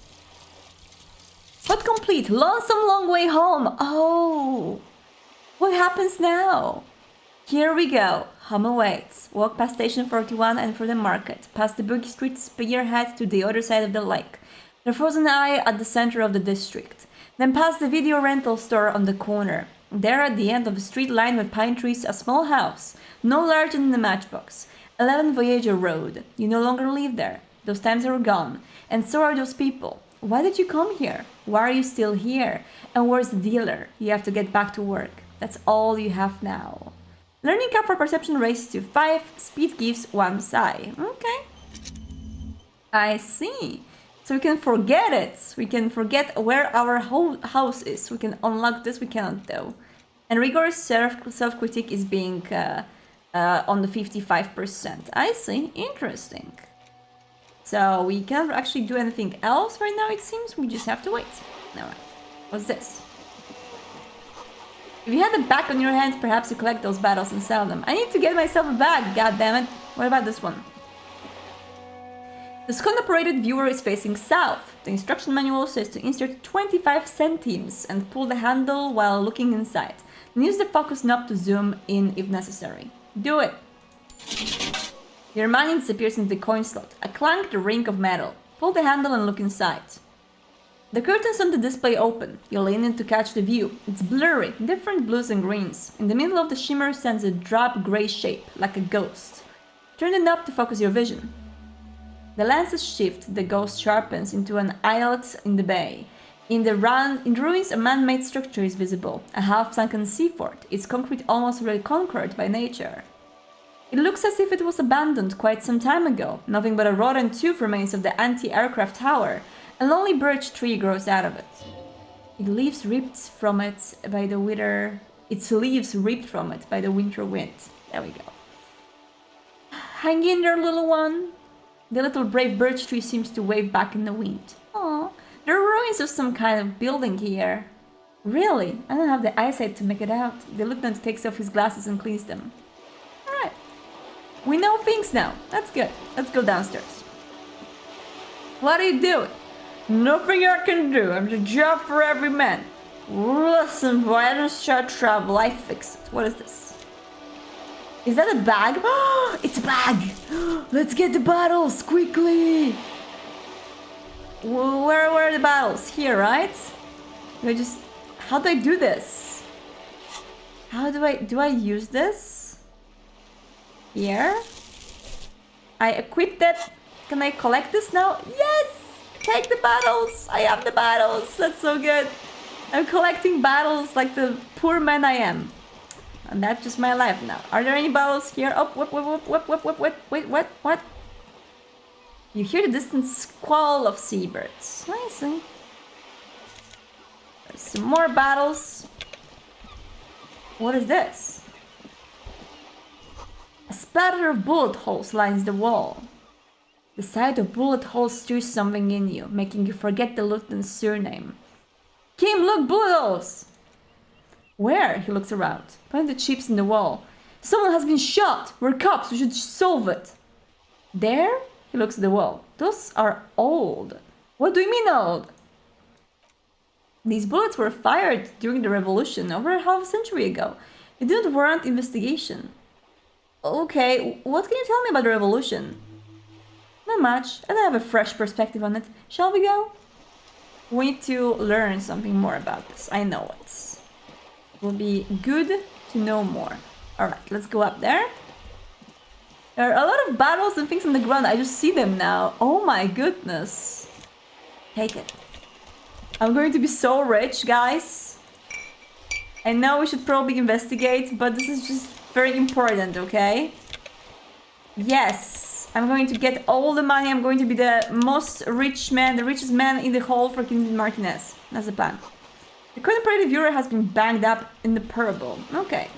Spot complete. Lonesome long way home. Oh, what happens now? Here we go. Home awaits. Walk past Station 41 and through the market, past the Boogie Street spearhead to the other side of the lake. The Frozen Eye at the center of the district. Then past the video rental store on the corner. There at the end of a street lined with pine trees, a small house, no larger than a matchbox. 11 Voyager Road. You no longer live there. Those times are gone. And so are those people. Why did you come here? Why are you still here? And where's the dealer? You have to get back to work. That's all you have now. Learning cap for perception raised to 5. Speed gives 1 psi. Okay. I see. So we can forget it. We can forget where our whole house is. We can unlock this. We cannot though. And rigorous self-critique is being on the 55%. I see. Interesting. So we can't actually do anything else right now, it seems. We just have to wait. Alright. What's this? If you had a bag on your hand, perhaps you collect those battles and sell them. I need to get myself a bag, goddammit. What about this one? The scone-operated viewer is facing south. The instruction manual says to insert 25 centimes and pull the handle while looking inside. Then use the focus knob to zoom in if necessary. Do it! Your money disappears into the coin slot. A clanked ring of metal. Pull the handle and look inside. The curtains on the display open. You lean in to catch the view. It's blurry, different blues and greens. In the middle of the shimmer stands a drab grey shape, like a ghost. Turn the knob to focus your vision. The lenses shift, the ghost sharpens into an islet in the bay. In the ruins, a man-made structure is visible, a half-sunken seafort, its concrete almost reconquered by nature. It looks as if it was abandoned quite some time ago. Nothing but a rotten tube remains of the anti-aircraft tower. A lonely birch tree grows out of it. Its leaves ripped from it by the winter wind. There we go. Hang in there, little one. The little brave birch tree seems to wave back in the wind. Aww. There are ruins of some kind of building here. Really? I don't have the eyesight to make it out. The lieutenant takes off his glasses and cleans them. Alright. We know things now. That's good. Let's go downstairs. What are you doing? Nothing I can do. I'm the job for every man. Listen, boy, I don't start trouble. I fix it. What is this? Is that a bag? It's a bag! Let's get the bottles, quickly! Where are the bottles? Here, right? How do I do this? Do I use this? Here? I equipped it. Can I collect this now? Yes! Take the bottles! I have the bottles! That's so good! I'm collecting bottles like the poor man I am. And that's just my life now. Are there any bottles here? Oh, wait, what? You hear the distant squall of seabirds. Nice. Eh? There's some more battles. What is this? A spatter of bullet holes lines the wall. The sight of bullet holes stirs something in you, making you forget the lieutenant's surname. Kim, look, bullet holes! Where? He looks around. Find the chips in the wall. Someone has been shot! We're cops, we should solve it. There? He looks at the wall. Those are old. What do you mean old? These bullets were fired during the revolution over half a century ago. It didn't warrant investigation. Okay, what can you tell me about the revolution? Not much. I don't have a fresh perspective on it. Shall we go? We need to learn something more about this. I know it. Will be good to know more. Alright, let's go up there. There are a lot of battles and things on the ground. I just see them now. Oh my goodness. Take it. I'm going to be so rich, guys. I know we should probably investigate, but this is just very important, okay? Yes. I'm going to get all the money. I'm going to be the most rich man, the richest man in the whole freaking Martinez. That's the plan. The contemplative viewer has been banged up in the purple. Okay.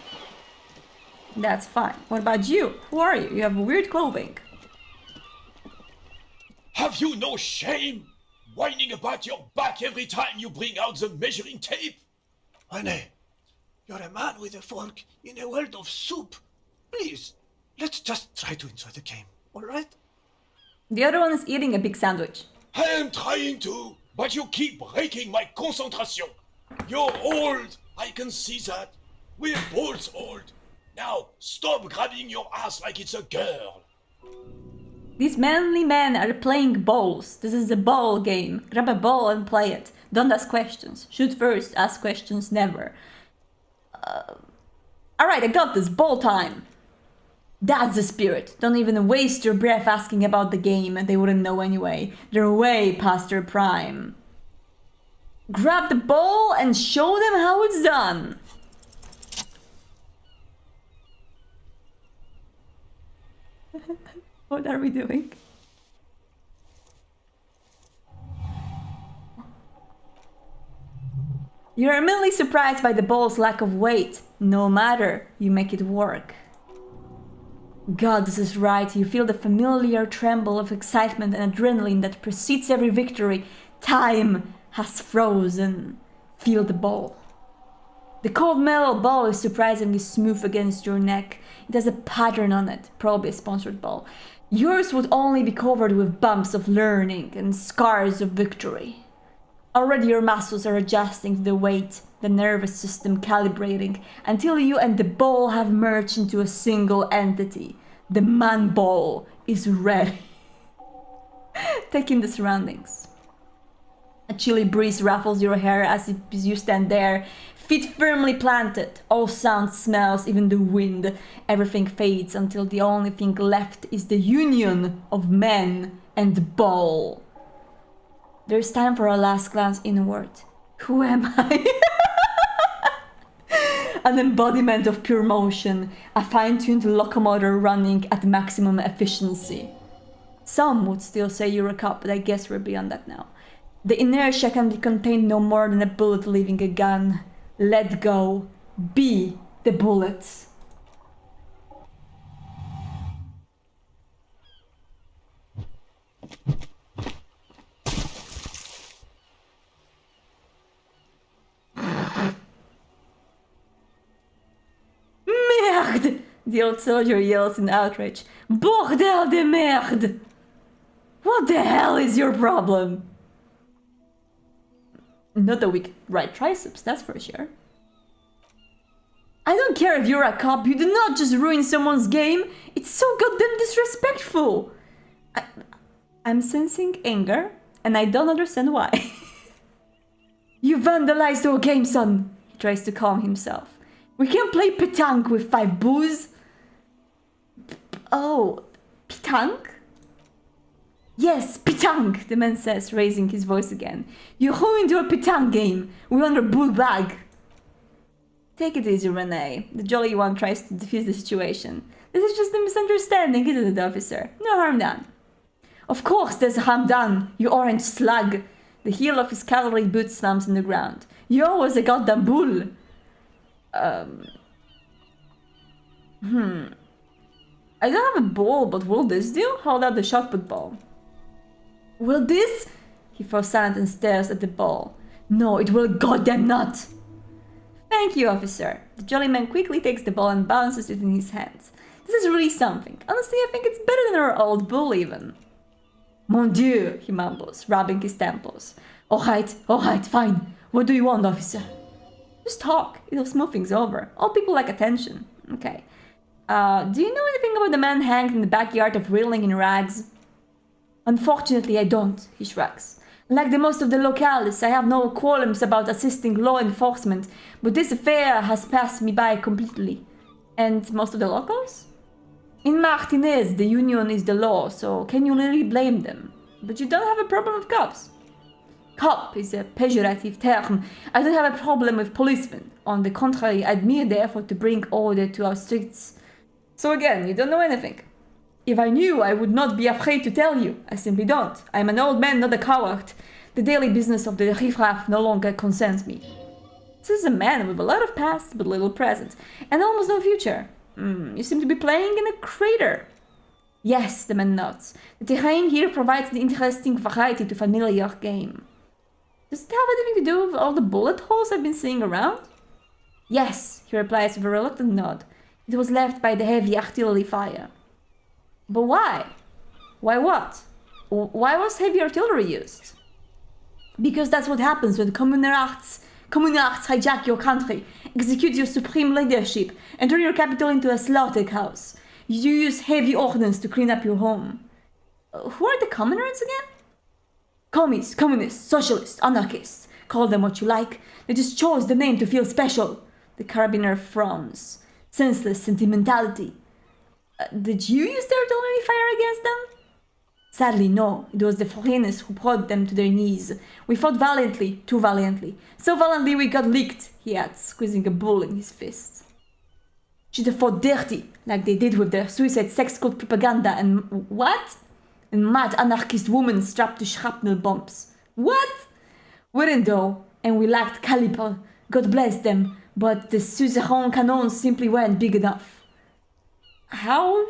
That's fine. What about you? Who are you? You have weird clothing. Have you no shame? Whining about your back every time you bring out the measuring tape? Honey, you're a man with a fork in a world of soup. Please, let's just try to enjoy the game, alright? The other one is eating a big sandwich. I am trying to, but you keep breaking my concentration. You're old, I can see that. We're both old. Now, stop grabbing your ass like it's a girl. These manly men are playing balls. This is a ball game. Grab a ball and play it. Don't ask questions. Shoot first, ask questions never. Alright, I got this. Ball time. That's the spirit. Don't even waste your breath asking about the game. They wouldn't know anyway. They're way past their prime. Grab the ball and show them how it's done. What are we doing? You're immediately surprised by the ball's lack of weight. No matter, you make it work. God, this is right. You feel the familiar tremble of excitement and adrenaline that precedes every victory. Time has frozen. Feel the ball. The cold metal ball is surprisingly smooth against your neck. It has a pattern on it, probably a sponsored ball. Yours would only be covered with bumps of learning and scars of victory. Already your muscles are adjusting to the weight, the nervous system calibrating, until you and the ball have merged into a single entity. The man ball is ready. Take in the surroundings. A chilly breeze ruffles your hair as you stand there, feet firmly planted. All sounds, smells, even the wind. Everything fades until the only thing left is the union of men and ball. There's time for a last glance inward. Who am I? An embodiment of pure motion, a fine-tuned locomotor running at maximum efficiency. Some would still say you're a cop, but I guess we're beyond that now. The inertia can be contained no more than a bullet leaving a gun. Let go. Be the bullet. Merde! The old soldier yells in outrage. Bordel de merde! What the hell is your problem? Not the weak right triceps, that's for sure. I don't care if you're a cop, you do not just ruin someone's game. It's so goddamn disrespectful. I'm sensing anger, and I don't understand why. You vandalized our game, son. He tries to calm himself. We can't play petanque with 5 booze. Oh, petanque? Yes, petanque, the man says, raising his voice again. You ruined your petanque game. We want a bull bag. Take it easy, Renee. The jolly one tries to defuse the situation. This is just a misunderstanding, isn't it, officer? No harm done. Of course, there's harm done, you orange slug. The heel of his cavalry boot slams in the ground. You always a goddamn bull. I don't have a ball, but will this do? Hold out the shot put ball. Will this? He falls silent and stares at the ball. No, it will goddamn not. Thank you, officer. The jolly man quickly takes the ball and balances it in his hands. This is really something. Honestly, I think it's better than our old bull even. Mon Dieu, he mumbles, rubbing his temples. Alright, fine. What do you want, officer? Just talk. It'll smooth things over. All people like attention. Okay. Do you know anything about the man hanged in the backyard of Reeling in rags? Unfortunately, I don't, he shrugs. Like the most of the locales, I have no qualms about assisting law enforcement, but this affair has passed me by completely. And most of the locals? In Martinez, the union is the law, so can you really blame them? But you don't have a problem with cops. Cop is a pejorative term. I don't have a problem with policemen. On the contrary, I admire the effort to bring order to our streets. So again, you don't know anything. If I knew, I would not be afraid to tell you. I simply don't. I'm an old man, not a coward. The daily business of the riffraff no longer concerns me. This is a man with a lot of past, but little present, and almost no future. You seem to be playing in a crater. Yes, the man nods. The terrain here provides an interesting variety to familiar game. Does it have anything to do with all the bullet holes I've been seeing around? Yes, he replies with a reluctant nod. It was left by the heavy artillery fire. But why? Why what? Why was heavy artillery used? Because that's what happens when communards hijack your country, execute your supreme leadership, and turn your capital into a slaughterhouse. You use heavy ordnance to clean up your home. Who are the communards again? Commies, communists, socialists, anarchists. Call them what you like. They just chose the name to feel special. The carabiner frowns. Senseless sentimentality. Did you use the artillery fire against them? Sadly, no. It was the foreigners who brought them to their knees. We fought valiantly, too valiantly. So valiantly we got licked, he adds, squeezing a bull in his fist. Should have fought dirty, like they did with their suicide sex cult propaganda and what? And mad anarchist women strapped to shrapnel bombs. What? We didn't though, and we lacked caliber. God bless them, but the suzerain canons simply weren't big enough. Why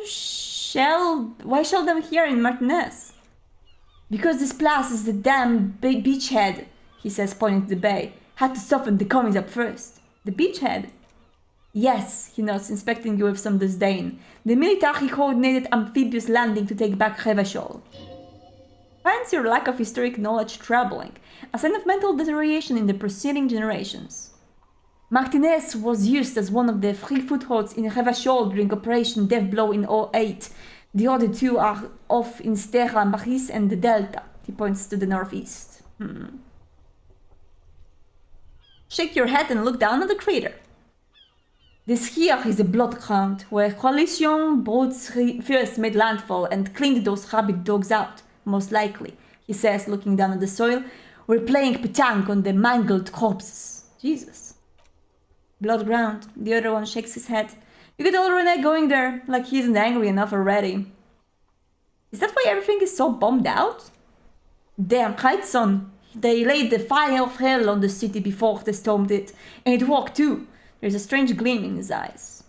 shall them here in Martinez? Because this place is the damn big beachhead, he says, pointing to the bay. Had to soften the commies up first. The beachhead? Yes, he nods, inspecting you with some disdain. The military coordinated amphibious landing to take back Revachol. Finds your lack of historic knowledge troubling, a sign of mental deterioration in the preceding generations. Martinez was used as one of the three footholds in Revachol during Operation Deathblow in 08. The other two are off in Sterra Maris and the Delta. He points to the northeast. Shake your head and look down at the crater. This here is a blood ground, where coalition brutes first made landfall and cleaned those rabid dogs out, most likely, he says, looking down at the soil. We're playing petanque on the mangled corpses. Jesus. Blood ground. The other one shakes his head. You get old Rene going there, like he isn't angry enough already. Is that why everything is so bombed out? Damn right, son. They laid the fire of hell on the city before they stormed it, and it worked too. There's a strange gleam in his eyes.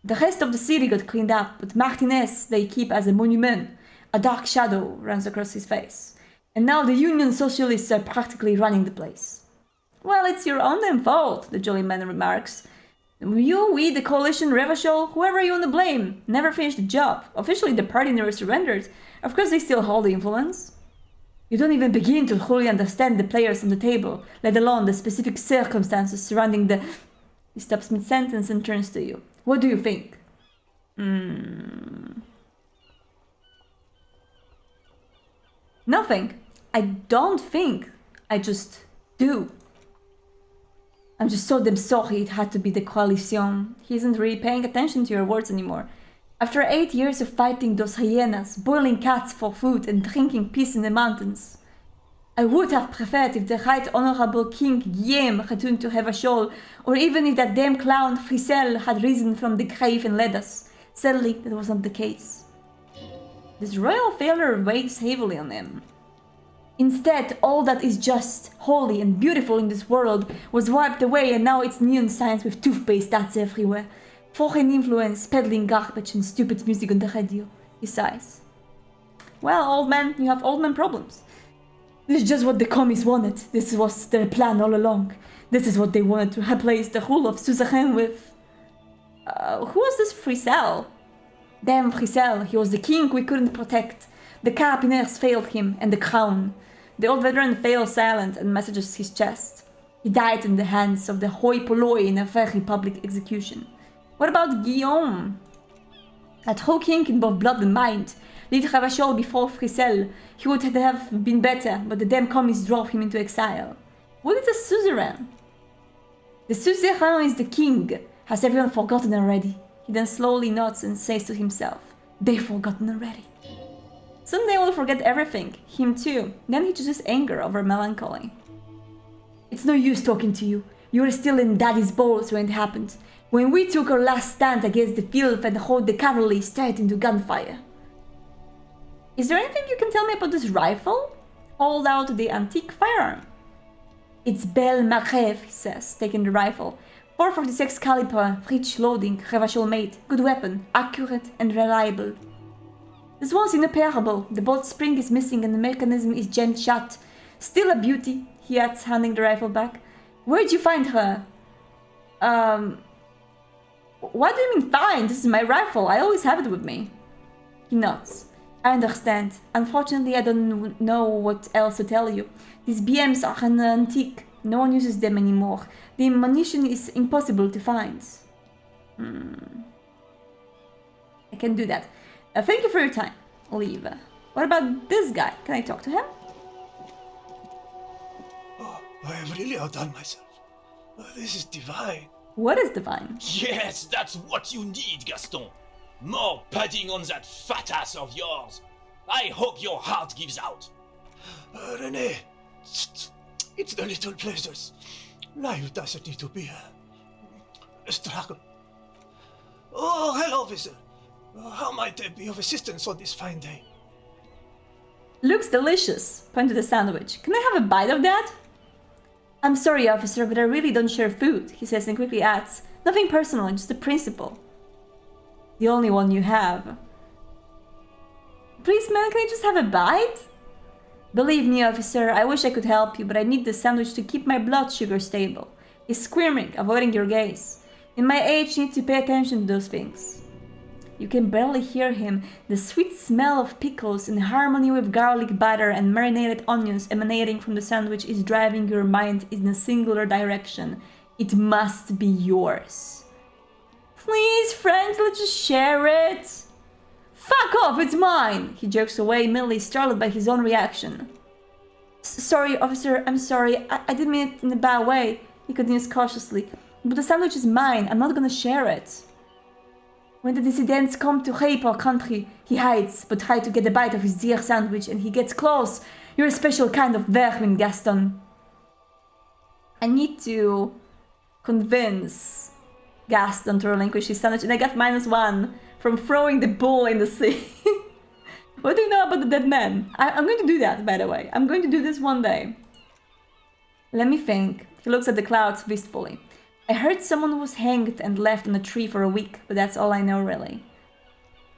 The rest of the city got cleaned up, but Martinez they keep as a monument. A dark shadow runs across his face. And now the Union Socialists are practically running the place. Well, it's your own damn fault, the jolly man remarks. You, we, the coalition, Revachol, whoever you want to blame, never finished the job. Officially, the party never surrendered. Of course, they still hold the influence. You don't even begin to fully understand the players on the table, let alone the specific circumstances surrounding the... He stops mid-sentence and turns to you. What do you think? Nothing. I don't think. I just do. I'm just so damn sorry it had to be the coalition. He isn't really paying attention to your words anymore. After 8 years of fighting those hyenas, boiling cats for food and drinking peace in the mountains, I would have preferred if the right honorable King Guillaume returned to Revachol, or even if that damn clown Frisel had risen from the grave and led us. Sadly, that was not the case. This royal failure weighs heavily on him. Instead, all that is just, holy, and beautiful in this world was wiped away, and now it's neon signs with toothpaste stats everywhere. Foreign influence, peddling garbage, and stupid music on the radio. He sighs. Well, old man, you have old man problems. This is just what the commies wanted. This was their plan all along. This is what they wanted to replace the rule of suzerain with. Who was this Frisell? Damn Frisell, he was the king we couldn't protect. The carabiners failed him, and the crown. The old veteran fell silent and massages his chest. He died in the hands of the hoi polloi in a very public execution. What about Guillaume? A true king in both blood and mind. Lead Ravachol before Frisell. He would have been better, but the damn commies drove him into exile. What is a suzerain? The suzerain is the king. Has everyone forgotten already? He then slowly nods and says to himself, they've forgotten already. Someday we'll forget everything, him too. Then he chooses anger over melancholy. It's no use talking to you. You were still in Daddy's balls when it happened. When we took our last stand against the filth and rode the cavalry straight into gunfire. Is there anything you can tell me about this rifle? Hold out the antique firearm. It's Belle Marev, he says, taking the rifle. 446 caliber, rich loading, Revachol made. Good weapon, accurate and reliable. This one's inoperable. The bolt spring is missing and the mechanism is jammed shut. Still a beauty, he adds, handing the rifle back. Where'd you find her? What do you mean find? This is my rifle. I always have it with me. He nods. I understand. Unfortunately, I don't know what else to tell you. These BMs are an antique. No one uses them anymore. The ammunition is impossible to find. I can do that. Thank you for your time. Leave. What about this guy? Can I talk to him? Oh, I have really outdone myself. This is divine. What is divine? Yes, that's what you need, Gaston. More padding on that fat ass of yours. I hope your heart gives out. René, it's the little pleasures. Life doesn't need to be a struggle. Oh, hello, officer. How might I be of assistance on this fine day? Looks delicious. Point to the sandwich. Can I have a bite of that? I'm sorry, officer, but I really don't share food, he says and quickly adds. Nothing personal, just a principle. The only one you have. Please, man, can I just have a bite? Believe me, officer, I wish I could help you, but I need the sandwich to keep my blood sugar stable. He's squirming, avoiding your gaze. In my age, you need to pay attention to those things. You can barely hear him. The sweet smell of pickles in harmony with garlic batter and marinated onions emanating from the sandwich is driving your mind in a singular direction. It must be yours. Please, friends, let's just share it. Fuck off, it's mine! He jerks away, immediately startled by his own reaction. Sorry, officer, I'm sorry. I didn't mean it in a bad way, he continues cautiously. But the sandwich is mine. I'm not gonna share it. When the dissidents come to rape our country, he hides, but tries to get a bite of his dear sandwich, and he gets close. You're a special kind of vermin, Gaston. I need to convince Gaston to relinquish his sandwich, and I got -1 from throwing the bull in the sea. What do you know about the dead man? I'm going to do that, by the way. I'm going to do this one day. Let me think. He looks at the clouds wistfully. I heard someone was hanged and left on a tree for a week, but that's all I know, really.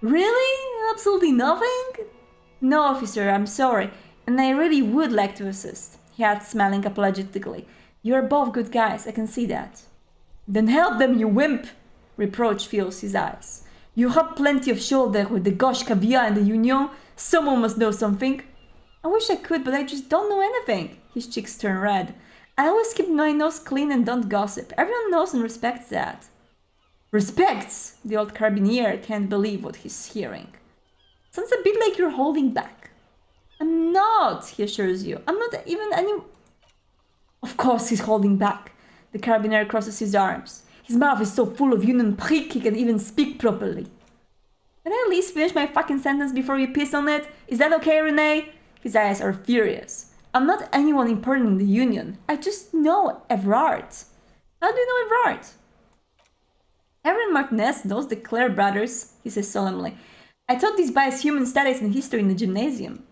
Really? Absolutely nothing? No, officer, I'm sorry, and I really would like to assist. He adds, smiling apologetically. You're both good guys, I can see that. Then help them, you wimp! Reproach fills his eyes. You have plenty of shoulder with the gauche caviar and the union. Someone must know something. I wish I could, but I just don't know anything. His cheeks turn red. I always keep my nose clean and don't gossip. Everyone knows and respects that. Respects? The old carabinier can't believe what he's hearing. Sounds a bit like you're holding back. I'm not, he assures you. I'm not even any... Of course he's holding back. The carabinier crosses his arms. His mouth is so full of union prick he can even speak properly. Can I at least finish my fucking sentence before you piss on it? Is that okay, René? His eyes are furious. I'm not anyone important in the union. I just know Evrard. How do you know Evrard? Erin Martinez knows the Clare brothers, he says solemnly. I taught these biased human studies and history in the gymnasium.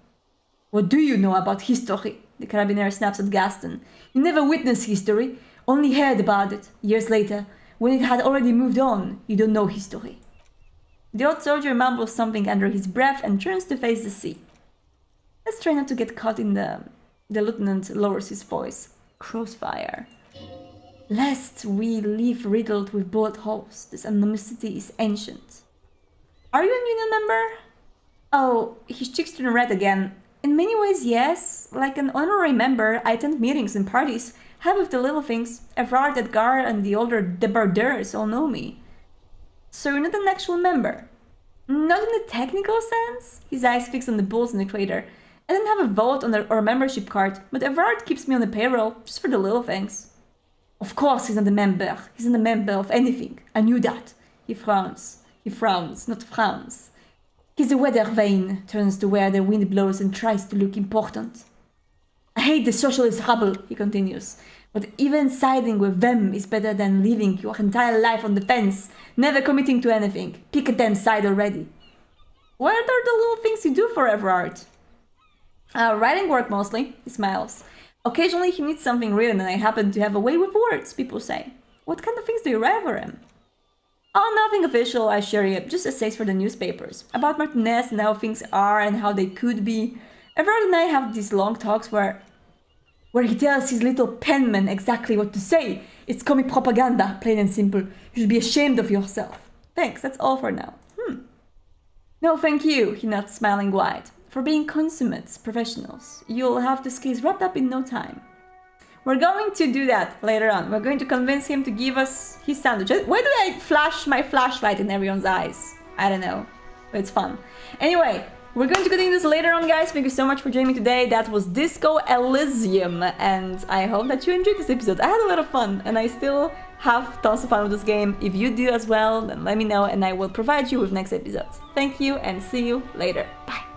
What do you know about history? The carabiner snaps at Gaston. You never witnessed history, only heard about it. Years later, when it had already moved on, you don't know history. The old soldier mumbles something under his breath and turns to face the sea. Let's try not to get caught in the lieutenant lowers his voice. Crossfire. Lest we leave riddled with bullet holes, this animosity is ancient. Are you a union member? Oh, his cheeks turn red again. In many ways, yes. Like an honorary member, I attend meetings and parties, help with the little things. Everard, Edgar, and the older debardeurs all know me. So you're not an actual member? Not in the technical sense? His eyes fixed on the bulls in the crater. I don't have a vote on or a membership card, but Everard keeps me on the payroll, just for the little things. Of course he's not a member. He's not a member of anything. I knew that. He frowns. He frowns, not frowns. He's a weather vane, turns to where the wind blows and tries to look important. I hate the socialist rabble, he continues. But even siding with them is better than living your entire life on the fence, never committing to anything. Pick a damn side already. What are the little things you do for Everard? Writing work mostly, he smiles. Occasionally he needs something written and I happen to have a way with words, people say. What kind of things do you write for him? Oh, nothing official, I assure you, just essays for the newspapers. About Martinez and how things are and how they could be. Everard and I have these long talks where he tells his little penman exactly what to say. It's comic propaganda, plain and simple. You should be ashamed of yourself. Thanks, that's all for now. No, thank you, he nods, smiling wide. For being consummate professionals, you'll have this case wrapped up in no time. We're going to do that later on. We're going to convince him to give us his sandwich. Why do I flash my flashlight in everyone's eyes? I don't know, but it's fun. Anyway, we're going to continue this later on, guys. Thank you so much for joining me today. That was Disco Elysium, and I hope that you enjoyed this episode. I had a lot of fun, and I still have tons of fun with this game. If you do as well, then let me know, and I will provide you with next episodes. Thank you, and see you later. Bye.